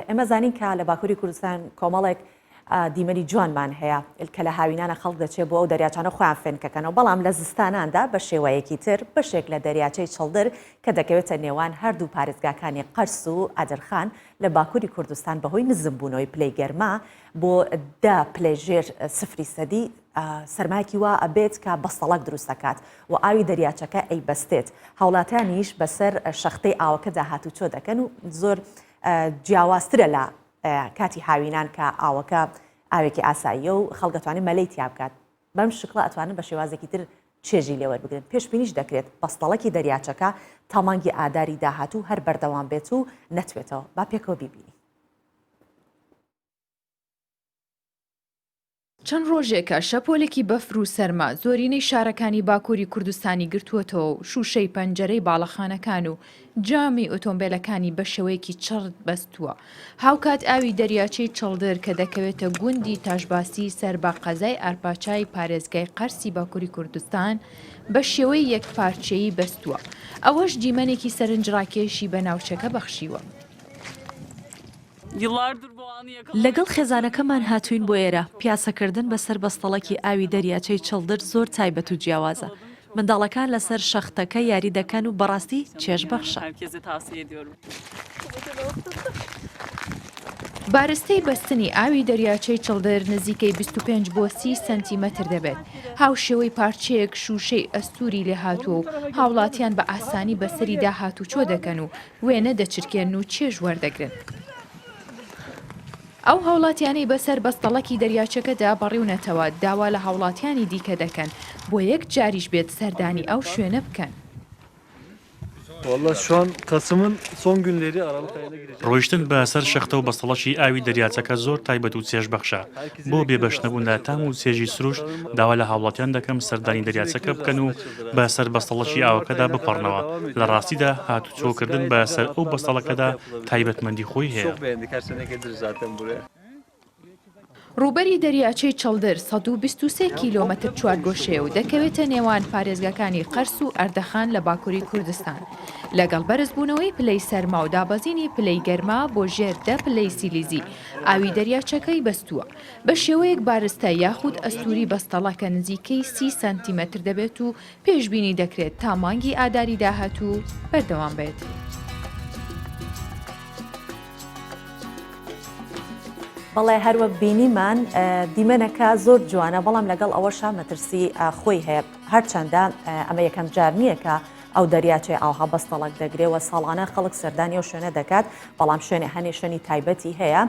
Speaker 1: ئێمە زانین کە لە باکووری کوردستان کۆمەڵێک دیمەنی جوانمان هەیە کە لە هاوینانە خەڵک دەچێت بۆ ئەو دەریاچانە خۆیان فێنکەکەنەوە، بەڵام لە زستاناندا بە شێوەیەکی تر بەشێک لە دەریاچەی چڵدر کە دەکەوێتە نێوان هەردوو پارێزگاکانی قەرس و ئادرخان لە باکووری کوردستان بەهۆی نزمبوونەوەی پلەی گەرما بۆ 10 پلێژێر سفری سەدی سەرمایەکی وا ئەبێت کە بەستەڵک دروست دەکات و ئاوی دەریاچەکە ئەیبەستێت. هەوڵاتیانیش بەسەر شەختەی ئاوەکەدا هاتوچۆ دەکەن و زۆر جیاوازترە لە کاتی هاوینان کە ئاوەکە ئاوێکی ئاساییە و خەڵگەتوانێت مەلەی تیا بکات. بەم شکڵە ئەتوانن بە شێوازێکی تر چێژی لێوەربگرن. پێشبینیش دەکرێت بەستەڵەکی دەریاچەکە تامانگی ئاداری داهاتوو هەر بەردەوام بێت و نەتوێتەوە. با پێکەوە بیبینی.
Speaker 7: چەند ڕۆژێکە شەپۆلێکی بەفر و سەرما زۆرینەی شارەکانی باکووری کوردستانی گرتووەتەوە و شوشەی پەنجەرەی باڵەخانەکان و جامی ئۆتۆمبیلەکانی بە شێوەیەکی چڕت بەستووە. هاوکات ئاوی دەریاچەی چڵدر کە دەکەوێتە گوندی تاشباسی سەر بە قەزای ئارپاچای پارێزگای قەرسی باکووری کوردستان بە شێوەی یەکپارچەیی بەستووە. ئەوەش دیمەنێکی سەرنجڕاکێشی بە ناوچەکە بەخشیوە.
Speaker 8: لەگەڵ خێزانەکەمان هاتوین بۆ ئێرە. پیاسەکردن بەسەر بەستەڵەکی ئاوی دەریاچەی چڵدر زۆر تایبەت و جیاوازە. منداڵەکان لەسەر شەختەکە یاری دەکەن و بەڕاستی چێژبەخشە.
Speaker 7: بارستەی بەستنی ئاوی دەریاچەی چڵدر نزیکەی 25 بۆ 30 سنتیمەتر دەبێت. هاوشێوەی پارچەیەک شوشەی ئەستوری لێ هاتووە و هاوڵاتیان بە ئاسانی بەسەریدا هاتوچۆ دەکەن و وێنە دەچرکێن و چێژ وەردەگرن. ئەو هاوڵاتیانەی بەسەر بەستەڵەکی دەریاچەکەدا بەڕێونەتەوە داوا لە هاوڵاتیانی دیکە دەکەن بۆ یەک جاریش بێت سەردانی ئەو شوێنە بکەن.
Speaker 9: Valla şu an Kasım'ın son günleri Aralık ayına girecek.
Speaker 10: ڕۆیشتن بەسەر شەختە و بەستەڵەکی ئاوی دەریاچەکە زۆر تایبەت و چێژبەخشە. بۆ بێبەشنەبوون تام و چێژی سروش داوا لە هاوڵاتیان دەکەم سەردانی دەریاچەکە بکەن و بەسەر بەستەڵەکی ئاوەکەدا بپەڕنەوە. لە ڕاستیدا هاتوچۆکردن بەسەر ئەو بەستەڵەکەدا تایبەتمەندی خۆی هەیە.
Speaker 9: Çok beğendik. Her sene geliriz zaten buraya.
Speaker 7: ڕووبەری دەریاچەی چڵدر 123 کیلۆمەتر چوارگۆشەیە و دەکەوێتە نێوان پارێزگاکانی قەرس و ئەردەخان لە باکووری کوردستان. لەگەڵ بەرزبوونەوەی پلەی سەرما و دابەزینی پلەی گەرما بۆ ژێر 10 پلەی سیلیزی ئاوی دەریاچەکەی بەستووە. بە شێوەیەک بارستە یاخود ئەستوری بەستەڵەکە نزیکەی 30 سانتیمەتر دەبێت و پێشبینی دەکرێت تا مانگی ئاداری داهاتوو بەردەوام بێت.
Speaker 1: بەڵێ هەروە بینیمان دیمەنەکە زۆر جوانە بەڵام لەگەڵ ئەوەشا مەترسی خۆی هەیە هەرچەندە ئەمە یەکەم جار نییە کە ئەو دەریاچەی ئاوها بەستەڵک دەگرێەوە ساڵانە خەڵک سەردانی و شوێنە دەکات بەڵام شوێنی هەنێشەنی تایبەتی هەیە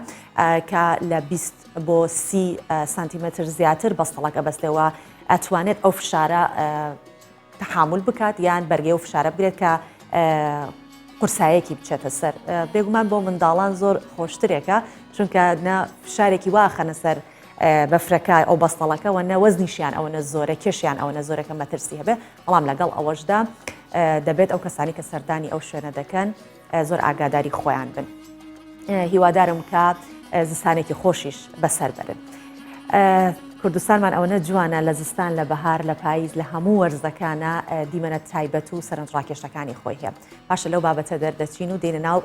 Speaker 1: کە لە 20 بۆ 30 سانتیمەتر زیاتر بەستەڵک ئەبەستێەوە ئەتوانێت ئەو فشارە تحمل بکات یان بەرگێ و فشارە بگرێت کە قورسایەکی بچێتە سەر بێگومان بۆ منداڵان زۆر خۆشترێکە چونکە نە فشارێکی واخەنە سەر بەفرەکە ئەو بەستەڵەکەەوە نە وەزنیشیان ئەوەنە زۆرە کێشیان ئەوەنە زۆرەکە مەترسی هەبێ بەڵام لەگەڵ ئەوەشدا دەبێت ئەو کەسانی کە سەردانی ئەو شوێنە دەکەن زۆر ئاگاداری خۆیان بن. هیوادارم کە زستانێکی خۆشیش بەسەر بەرن. کوردستانمان ئەوەنە جوانە لە زستان لە بەهار لە پاییز لە هەموو وەرزەکانە دیمەنە تایبەت و سەرنجڕاکێشەکانی خۆی هەیە. باشە لەو بابەتە دەردەچین و دێنە ناو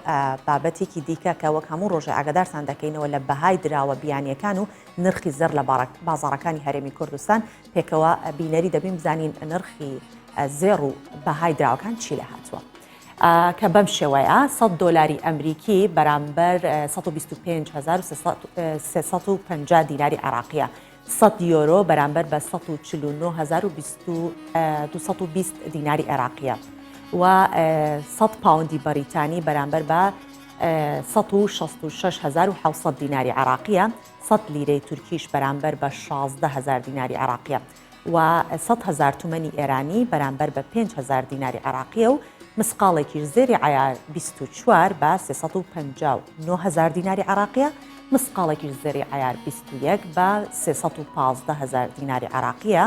Speaker 1: بابەتێکی دیکە کە وەک هەموو ڕۆژێ ئاگادارتان دەکەینەوە لە بەهای دراوە بیانیەکان و نرخی زەر لە بازاڕەکانی هەرێمی کوردستان پێکەوە بینەری دەبین بزانین نرخی زێڕ و بەهای دراوەکان چی لە هاتووە. کە بەم شێوەیە 100 دۆلاری ئەمریکی بەرامبەر 125,350 دیناری عراقیە. 100 یۆرۆ بەرامبەر بە 149,220 دیناری عێراقیە و 100 پاوندی بەریتانی بەرامبەر بە 166,700 دیناری عێراقیە 100 لیرەی تورکیش بەرامبەر بە 16,000 دیناری عێراقیە و 100,000 تومەنی ئێرانی بەرامبەر بە 5,000 دیناری عێراقیە و مسقاڵێکی زێری عیار 24 بە 359,000 دیناری عێراقیە مسقاڵێکی زەری عیار 21 بە 315,000 دیناری عێراقیە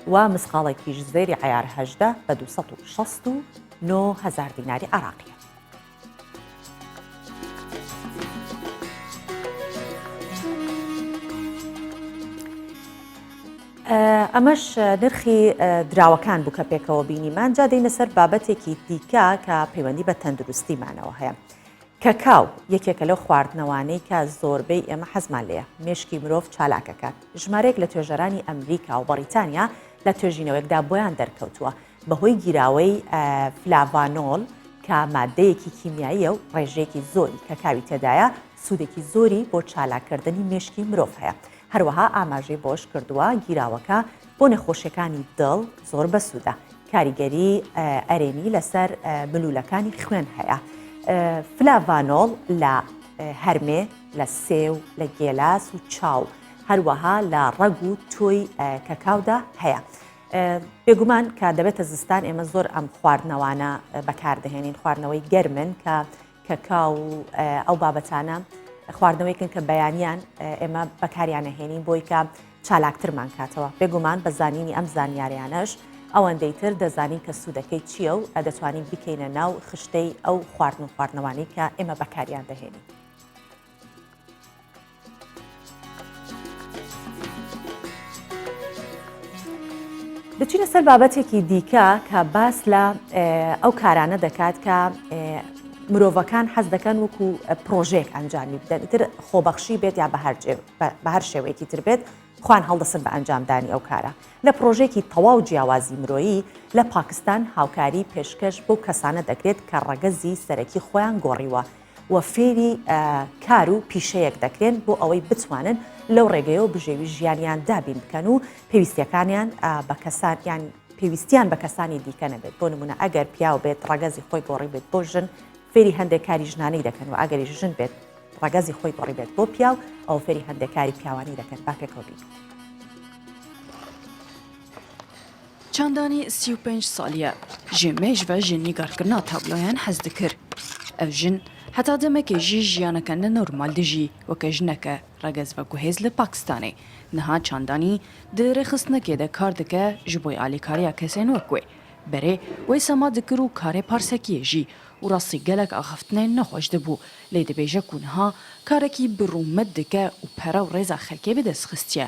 Speaker 1: و مسقاڵێکیش زێری عیار 18 بە 269,000 دیناری عێراقیە. ئەمەش نرخی دراوەکان بوو کە پێکەوە بینیمان جا دەینە سەر بابەتێکی دیکە کە پەیوەندی بە تەندروستیمانەوە هەیە. کەکاو یەکێکە لەو خواردنەوانەی کە زۆربەی ئێمە حەزمان لێیە مێشکی مرۆڤ چالاکەکات. ژمارەیەک لە توێژەرانی ئەمریکا و بەریتانیا لە توێژینەوەیەکدا بۆیان دەرکەوتووە بەهۆی گیراوەی فلاڤانۆڵ کە مادەیەکی کیمیاییە و ڕێژەیەکی زۆری کەکاوی تێدایە سوودێکی زۆری بۆ چالاکردنی مێشکی مرۆڤ هەیە. هەروەها ئاماژەی بۆش کردووە گیراوەکە بۆ نەخۆشیەکانی دڵ زۆر بەسوودە. کاریگەری ئەرێنی لەسەر ملولەکانی خوێن هەیە. فلاڤانۆڵ لە هەرمێ لە سێو لە گێلاس و چاو هەروەها لە ڕەگ و تۆی کەکاودا هەیە. بێگومان کە دەبێتە زستان ئێمە زۆر ئەم خواردنەوانە بەکاردەهێنین خواردنەوەی گەرمن کە کەکاو ئەو بابەتانە خواردنەوەیکن کە بەیانیان ئێمە بەکاریانەهێنین بۆی کە چالاکترمان کاتەوە. بێگومان بە زانینی ئەم زانیاریانەش ئەوەندەیتر دەزانین کە سوودەکەی چییە و دەتوانین بکەینە ناو خشتەی ئەو خواردنەوانەی کە ئێمە بەکاریان دەهێنین. دەچینە سەر بابەتێکی دیکە کە باس لە ئەو کارانە دەکات کە مرۆڤەکان حەز دەکەن وەکو پرۆژێک ئەنجامی بدەن ئیتر خۆبەخشی بێت یا بە هەر شێوەیەکی تر بێت خوان هەڵدەسن بە ئەنجامدانی ئەو کارە. لە پرۆژێکی تەواو جیاوازی مرۆیی لە پاکستان هاوکاری پێشکەش بۆ کەسانە دەکرێت کە ڕەگەزی سەرەکی خۆیان گۆڕیوە و فێری کار و پیشەیەک دەکرێن بۆ ئەوەی بتوانن لەو ڕێگەیەوە بژێوی ژیانیان دابین بکەن و پێویستیەکانیان بە کەسان پێویستیان بە کەسانی دیکە نەبێت. بۆ نمونە ئەگەر پیاو بێت ڕەگەزی خۆی گۆڕی بێت بۆ ژن فێری هەندێک کاری ژنانەی دەکەن و ئەگەری ژن بێت ڕەگەزی خۆی گۆڕی بێت بۆ پیاو ئەو فێری هەندێک کاری پیاوانی دەکەن. باپێکەوە
Speaker 11: چاندانی 35 سالیە ژێمێژ بە ژێنیگارکردنا تابلۆیان حەز دکرد. ئەو ژن هەتا دەمەکێژی ژیانەکەنە نۆرمال دژی وەکە ژنەکە ڕەگەز بە گوهێز لە پاکستانێ نەها چاندانی درێخستنەکێدە کار دکە ji بۆی ئالیکاریە کەسێن وەکوێ بەرێ وی سەما دکر و کارێ پارسەکیێژی و ڕاستی gelek ئاخفتنێ نەخۆش دەبوو لێ دەبێژە کوونها کارێکی بڕومەت دکە و پەرە و ڕێزا خەلکێ بەدەستخستیە.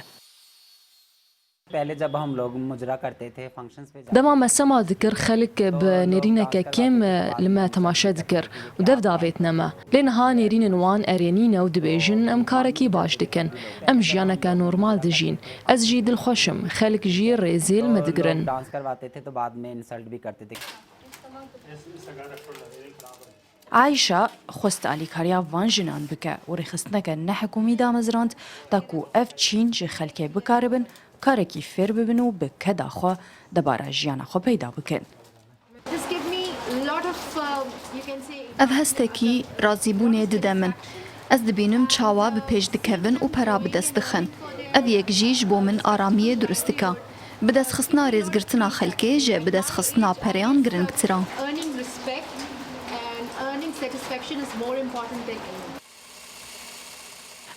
Speaker 12: دەما مەسەما دکرد خەلک بە نێرینەکە کێم لمە تەماشە دکرد و دەف داوێت نەما لێ نەها نێرینن وان ئەرێنینە و دبێژن ئەم کارێکی باش دکن ئەم ژیانەکە نۆرمال دژین ئەس ژی دڵخۆشم خەلک ژی ڕێزیل مەدگرن.
Speaker 11: عیشە خۆست ئالیکاریا وان ژنان بکە و ڕێخستنەکە نەحکومی دامەزراند تاکو ئەف چین ji خەلکێ بکاربن کارێکی فێر ببن و بە کەداخوا دەبارە ژیانە خۆ پەیدا بکەن.
Speaker 13: ئەv هەستێکی ڕازیبوونێ ددە من ئەس دبینم چاوا بە پێش دکەون و پەرا بدەست دخن ئەv یەک ژیش بۆ من ئارامیە دروستکە بدەستخستنا رێزگرتنا خەلکێ ژێ بدەستخستنا پەریان گرنگترا.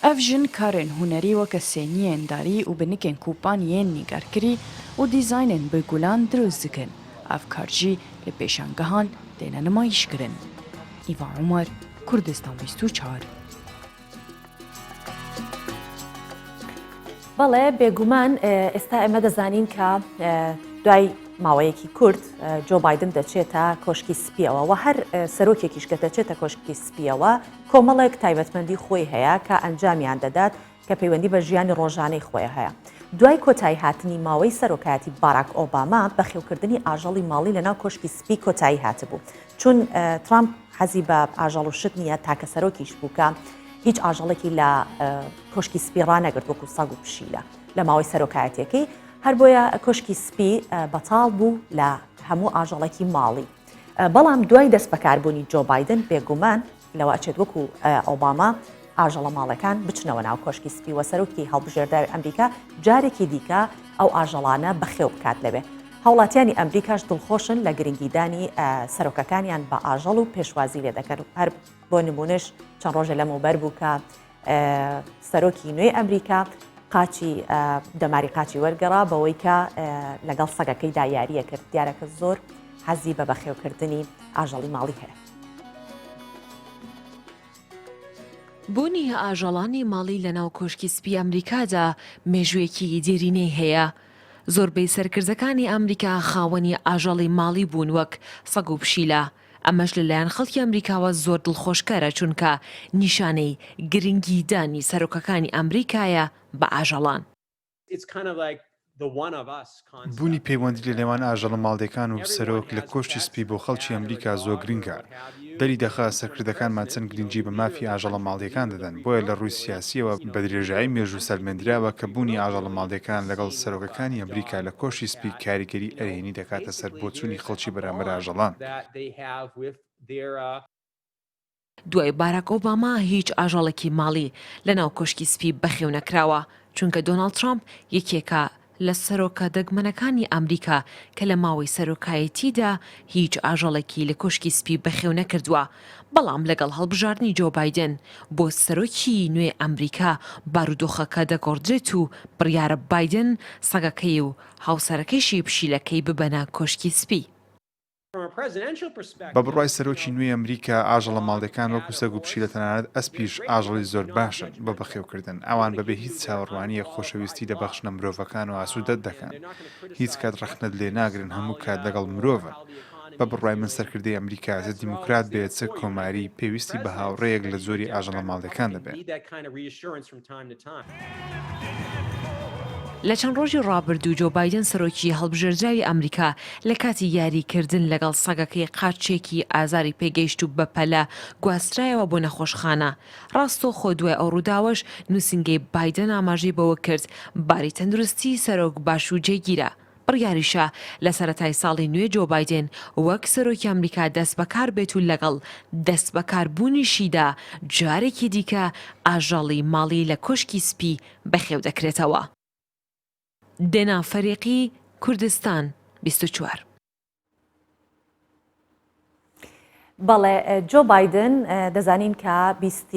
Speaker 11: ئەv ژن کارên hunερî weke sêniyên darî û binikên kûpaniyên nîgarkirî û dîzaynên bi gulan diroz dikin. Ev kar jî li pêşangehan têne nimayîşkirin. Îvan Umer, Kurdistan 24.
Speaker 1: بەڵێ بێگومان ئێستا ئێمە دەزانین کە دوای ماوەیەکی کورد جۆ بایدن دەچێتە کۆشکی سپیەوە و هەر سەرۆکێکیش کە دەچێتە کۆشکی سپیەوە کۆمەڵێک تایبەتمەندی خۆی هەیە کە ئەنجامیان دەدات کە پەیوەندی بە ژیانی ڕۆژانەی خۆی هەیە. دوای کۆتایی هاتنی ماوەی سەرۆکایەتی باراک ئۆباما بەخێوکردنی ئاژەڵی ماڵی لەناو کۆشکی سپی کۆتایی هاتبوو چون ترامپ حەزی بە ئاژەڵ و شت نییە تاکە سەرۆکیش بووکە هیچ ئاژەڵێکی لە کۆشکی سپی ڕانەگرت وەکو سەگ و پشیلە لە ماوەی سەرۆکایەتەکەی هەر بۆیە کۆشکی سپی بەتاڵ بوو لە هەموو ئاژەڵێکی ماڵی. بەڵام دوای دەست بەکاربوونی جۆ بایدن بێگومان لەوە ئەچێت وەکو ئۆباما ئاژەڵە ماڵەکان بچنەوە ناو کۆشکی سپی و سەرۆکی هەڵبژێرداوی ئەمریکا جارێکی دیکە ئەو ئاژەڵانە بەخێو بکات لەبێ. هەوڵاتیانی ئەمریکاش دڵخۆشن لە گرنگیدانی سەرۆکەکانیان بە ئاژەڵ و پێشوازی لێ دەکەن. هەر بۆ نمونش چەند ڕۆژە لەمەوبەر بوو کە سەرۆکی نوێی ئەمریکا قاچی دەماری قاچی وەرگەڕا بەوەی کە لەگەڵ سەگەکەیدا یاریە کرد دیارەکە زۆر حەزی بە بەخێوکردنی ئاژەڵی ماڵی هەیە.
Speaker 8: بوونی ئاژەڵانی ماڵی لە ناو کۆشکی سپی ئەمریکادا مێژوویەکی دیرینەی هەیە. زۆربەی سەرکردەکانی ئەمریکا خاوەنی ئاژەڵی ماڵی بوون وەک سەگ و پشیلە. ئەمەش لەلایەن خەڵکی ئەمریکاوە زۆر دڵخۆشکارە چونکە نیشانەی گرنگیدانی سەرۆکەکانی ئەمریکایە بە ئاژەڵان.
Speaker 14: بوونی پەیوەندی لە لێوان ئاژەڵە ماڵدەکان و سەرۆک لە کۆشتی سپی بۆ خەڵکی ئەمریکا زۆر گرنگە. دەری دەخا سەرکردەکانمان چەند گرنگی بە مافی ئاژەڵە ماڵدەکان دەدەن بۆیە لە ڕووی سیاسیەوە بە درێژایی مێژوو سەلمێنراوە کە بوونی ئاژەڵە ماڵدەکان لەگەڵ سەرۆکەکانی ئەمریکا لە کۆشتی سپی کاریگەری ئەرێنی دەکاتە سەر بۆ چوونی خەڵکی بەرامبەر ئاژەڵان.
Speaker 8: دوای باراک ئۆباما هیچ ئاژەڵێکی ماڵی لە ناو کۆشکی سپی بەخێو نەکراوە چونکە دۆناڵد ترامپ یەکێکە لە سەرۆکە دەگمەنەکانی ئەمریکا کە لە ماوەی سەرۆکایەتیدا هیچ ئاژەڵێکی لە کۆشکی سپی بەخێو نەکردووە. بەڵام لەگەڵ هەڵبژاردننی جۆ بایدن بۆ سەرۆکی نوێ ئەمریکا بارودۆخەکە دەگۆڕدرێت و بڕیارە بایدن سەگەکەی و هاوسەرەکەیشی پشیلەکەی ببەنە کۆشکی سپی.
Speaker 14: بە بڕای سەرۆکی نوێی ئەمریکا ئاژەڵە ماڵدەکان وەکو سەگ و پشیلە تەنانەت ئەسپیش ئاژەڵی زۆر باشن بە بەخێوکردن ئەوان بەبێ هیچ چاوەڕوانیە خۆشەویستی دەبەخشنە مرۆڤەکان و ئاسوودەت دەکەن هیچ کات ڕەخنەت لێ ناگرن هەموو کات لەگەڵ مرۆڤن. بە بڕای من سەرکردەی ئەمریکا چ دیموکرات بێت چ کۆماری پێویستی بە هاوڕێیەک لە زۆری ئاژەڵە ماڵدەکان دەبێت.
Speaker 8: لە چەند ڕۆژی ڕابردوو جۆ بایدن سەرۆکی هەڵبژێردراوی ئەمریکا لە کاتی یاریکردن لەگەڵ سەگەکەی قاچێکی ئازاری پێگەیشت و بەپەلە گواسترایەوە بۆ نەخۆشخانە. ڕاستۆ خۆ دوای ئەو ڕووداوەش نووسنگەی بایدن ئاماژەی بەوە کرد باری تەندروستی سەرۆک باش و جێگیرە. بڕیاریشە لە سەرەتای ساڵی نوێ جۆ بایدن وەک سەرۆکی ئەمریکا دەست بەکار بێت و لەگەڵ دەست بەکاربوونیشیدا جارێکی دیکە ئاژەڵی ماڵی لە کۆشکی سپی بەخێو دەکرێتەوە. دێنا فەریقی کوردستان 24.
Speaker 1: بەڵێ جۆ بایدن دەزانین کە 20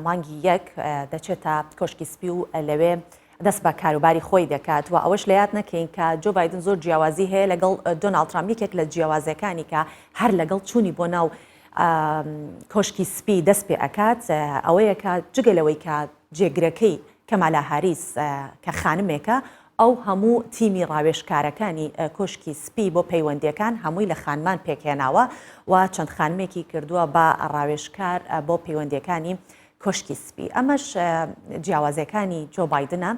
Speaker 1: مانگی یەک دەچێتە کۆشکی سپی و لەوێ دەست بە کاروباری خۆی دەکات و ئەوەش لە یاد نەکەین کە جۆ بایدن زۆر جیاوازی هەیە لەگەڵ دۆناڵد ترامپ یەکێک لە جیاوازەکانی کە هەر لەگەڵ چوونی بۆ ناو کۆشکی سپی دەست پێ ئەکات ئەوەیە کە جگەلەوەی کە جێگرەکەی کەمالا هاریس کە خانمێکە ئەو هەموو تیمی ڕاوێژکارەکانی کۆشکی سپی بۆ پەیوەندیەکان هەمووی لە خانمان پێکهێناوە و چەند خانمێکی کردووە بە ڕاوێژکار بۆ پەیوەندیەکانی کۆشکی سپی. ئەمەش جیاوازەکانی جۆ بایدنە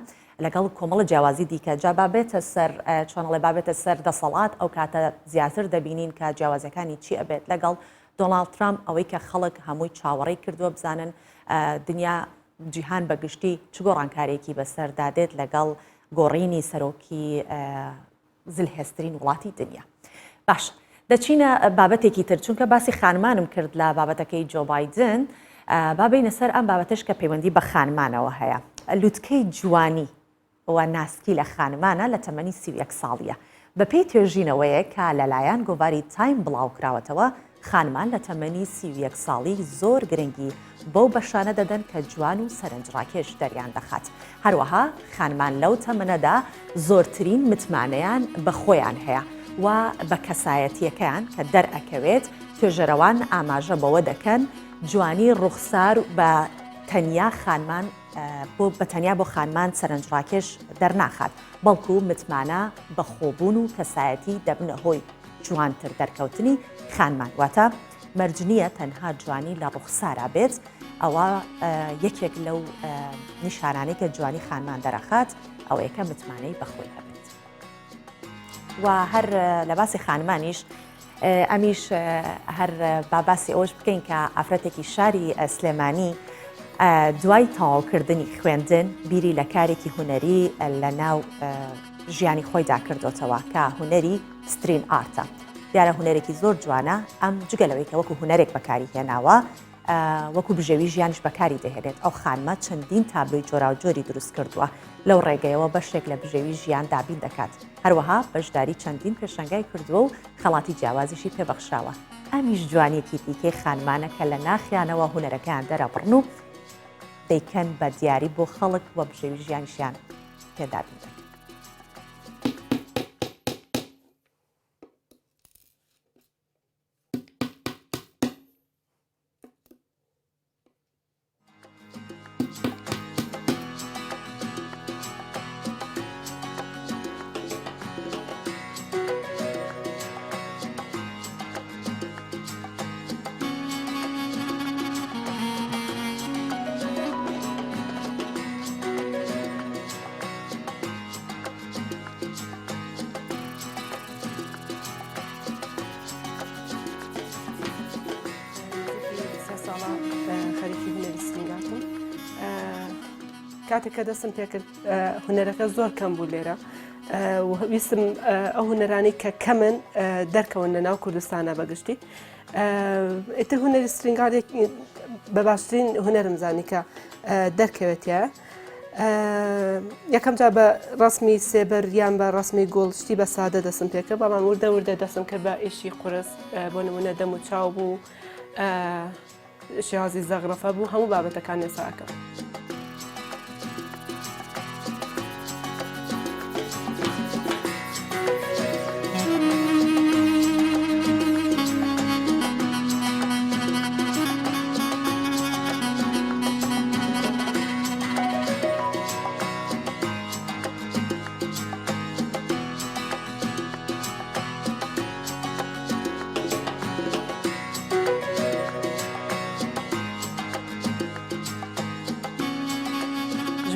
Speaker 1: لەگەڵ کۆمەڵە جیاوازی دیکە جا بابێتە سەر چۆنەڵێ بابێتە سەر دەسەڵات ئەو کاتە زیاتر دەبینین کە جیاوازەکانی چی ئەبێت لەگەڵ دۆناڵد ترامپ ئەوەی کە خەڵک هەمووی چاوەڕێی کردووە بزانن دنیا جیهان بەگشتی چ گۆڕانکارێکی بەسەردادێت لەگەڵ گۆڕینی سەرۆکی زلهێسترین وڵاتی دنیا. باش دەچینە بابەتێکی تر چونکە باسی خانمانم کرد لە بابەتەکەی جۆ بایدن بابینە سەر ئەم بابەتش کە پەیوەندی بە خانمانەوە هەیە. لووتکەی جوانی ئەوە ناسکی لە خانمانە لە تەمەنی 31 ساڵیە بەپێی توێژینەوەیە کە لەلایەن گۆڤاری تایم بڵاوکراوەتەوە خانمان لە تەمەنی 31 ساڵی زۆر گرنگی بەو بەشانە دەدەن کە جوان و سەرنجڕاکێش دەریان دەخات. هەروەها خانمان لەو تەمەنەدا زۆرترین متمانەیان بە خۆیان هەیە و بە کەسایەتیەکەیان کە دەرئەکەوێت توێژەرەوان ئاماژە بەوە دەکەن جوانی ڕوخسار بە تەنیا خانمان بە تەنیا بۆ خانمان سەرنجڕاکێش دەرناخات بەڵکو متمانە بە خۆبوون و کەسایەتی دەبنە هۆی جوانتر دەرکەوتنی خانمان واتە مەرجنیە تەنها جوانی لە ڕوخسارا بێت ئەوە یەکێک لەو نیشانانەی کە جوانی خانمان دەرەخات ئەوەیە کە متمانەی بەخۆی هەبێت. و هەر لە باسی خانمانیش ئەمیش هەر باباسی ئەوش بکەین کە ئافرەتێکی شاری سلێمانی دوای تەواوکردنی خوێندن بیری لە کارێکی هونەری لە ناو ژیانی خۆیدا کردوتەوە کە هونەری سترین ئارتە. دیارە هونەرێکی زۆر جوانە ئەم جگەلەوەی کە وەکو هونەرێک بەکاری هێناوە وەکو بژێوی ژیانش بەکاری دەهێنێت. ئەو خانمە چەندین تابلۆی جۆراوجۆری دروست کردووە لەو ڕێگەیەوە بەشێک لە بژێوی ژیان دابین دەکات. هەروەها بەشداری چەندین پێشەنگای کردووە و خەڵاتی جیاوازیشی پێبەخشاوە. ئەمیش جوانیەکی دیکەی خانمانە کە لە ناخیانەوە هونەرەکەیان دەرەبڕن و دەیکەن بە دیاری بۆ خەڵک وە بژێوی ژیانشیان پێدابین.
Speaker 15: کاتێک کە دەستم پێکرد هونەرەکە زۆر کەم بوو لێرە ویستم ئەو هونەرانی کە کەمن دەرکەون لە ناو کوردستانە بەگشتی ئێتر هونەری سترینگارێک بە باشترین هونەرم زانی کە دەرکەوێتە یەکەم جا بە ڕسمی سێبەر یان بە ڕسمی گۆڵشتی بە سادە دەستم پێکرد بەڵام وردە وردە دەستم کرد بە ئێشی قورس بۆ نمونە دەم و چاو بوو شێوازی زەغرەفە بوو هەموو بابەتەکان ێساکەم.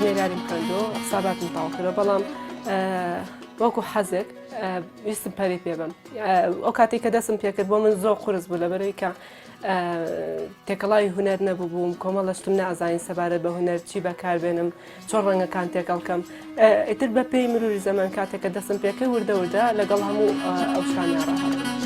Speaker 15: ژمێریاریم کردو حساباتم تاوا کردەوە بەڵام وەکو حەزێک ویستم پەری پێ بم ئەو کاتێک کە دەستم پێکرد بۆ من زۆر قورس بوو لەبەرەوەی کە تێکەڵای هونەر نەبوو بووم کۆمەڵەشتم نەئازانی سەبارەت بە هونەر چی بەکاربێنم چۆن ڕەنگەکان تێکەڵکەم ئیتر بە پێی مروری زەمان کاتێک کە دەستم پێکرد وردە وردە لەگەڵ هەموو ئەو شتانیان ڕاهات.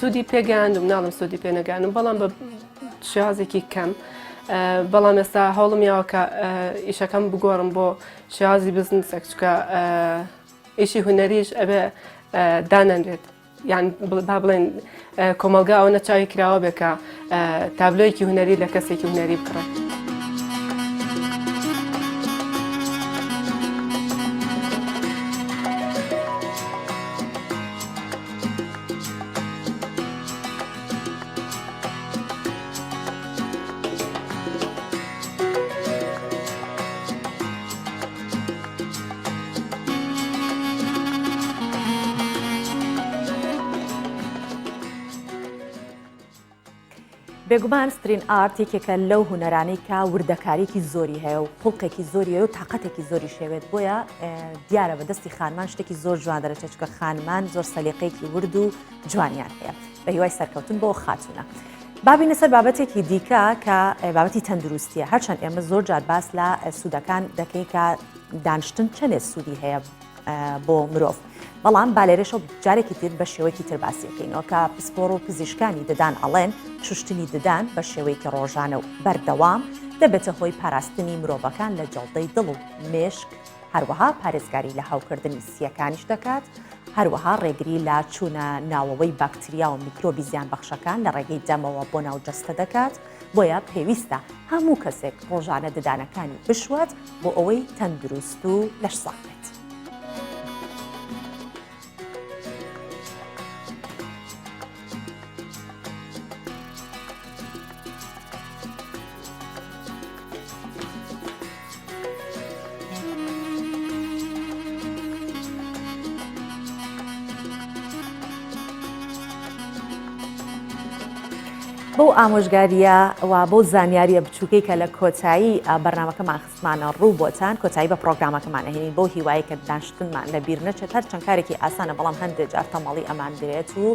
Speaker 15: سوودی پێگەیاندم ناڵم سوودی پێ نەگەیاندم بەڵام بە شێوازێکی کەم بەڵام ئێستا هەوڵم یاوە کە ئیشەکەم بگۆڕم بۆ شێوازی بزنسێک چکە ئیشی هونەریش ئەبێ دانەنرێت یان با بڵێن کۆمەلگا ئەو نەچاوی کراوە بێ کە تابلۆیەکی هونەری لە کەسێکی هونەری بکڕێت.
Speaker 1: بێگومان سترین ئارت یەکێکە لەو هونەرانەی کە وردەکاریکی زۆری هەیە و پڵقێکی زۆری هەیە و تااقەتێکی زۆری شێوێت بۆیە دیارە بەدەستی خانمان شتێکی زۆر جوان دەرەچێت چکە خانمان زۆر سەلیقەیەکی ورد و جوانیان هەیە بە هیوای سەرکەوتن بۆ خاتونە. بابینە سەر بابەتێکی دیکە کە بابەتی تەندروستیە هەرچەند ئێمە زۆر جار باس لە سوودەکان دەکەین کە دانیشتن چەندێ سوودی هەیە بۆ مرۆڤ. بەڵام بالێرەشە جارێکی تر بە شێوەیەکی تر باسیەکەینەوە کە پسپۆڕ و پزیشکانی ددان ئەڵێن شوشتنی ددان بە شێوەیەکی ڕۆژانە و بەردەوام دەبێتە هۆی پاراستنی مرۆڤەکان لە جەڵدەی دڵ و مێشک هەروەها پارێزگاری لە هاوکردنی سیەکانیش دەکات هەروەها ڕێگری لە چوونە ناوەوەی باکتریا و میکرۆبی زیان بەخشەکان لە ڕێگەی دەمەوە بۆ ناو جەستە دەکات بۆیە پێویستە هەموو کەسێک ڕۆژانە ددانەکانی بشوات بۆ ئەوەی تەندروست و لەش ساق بێت. بۆ ئامۆژگاریە و بۆ زانیاریە بچووکەی کە لە کۆتایی بەرنامەکەمان خستمانە ڕوو بۆتان کۆتایی بە پرۆگرامەکەمان هێنین بۆ هیوایی کە دانیشتنمان لە بیر نەچێت هەر چەند کارێکی ئاسانە بەڵام هەندێک جار تەماڵی ئەمان درێت و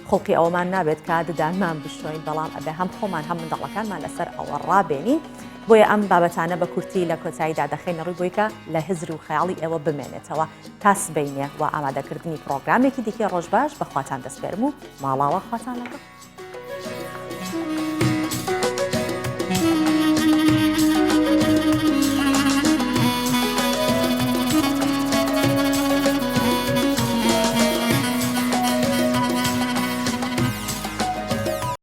Speaker 1: خۆڵقی ئەوەمان نابێت کە ددانمان بشۆین بەڵام ئەبێ هەم خۆمان هەم منداڵەکانمان لەسەر ئەوە ڕابێنین بۆیە ئەم بابەتانە بە کورتی لە کۆتاییدا دەخێنە ڕووی بۆی کە لە هزر و خەیاڵی ئێوە بمێنێتەوە تا سبەینێ و ئامادەکردنی پرۆگرامێکی دیکە ڕۆژ باش بەخواتان دەسپێرم و ماڵاوە خواتان لەگەڵ.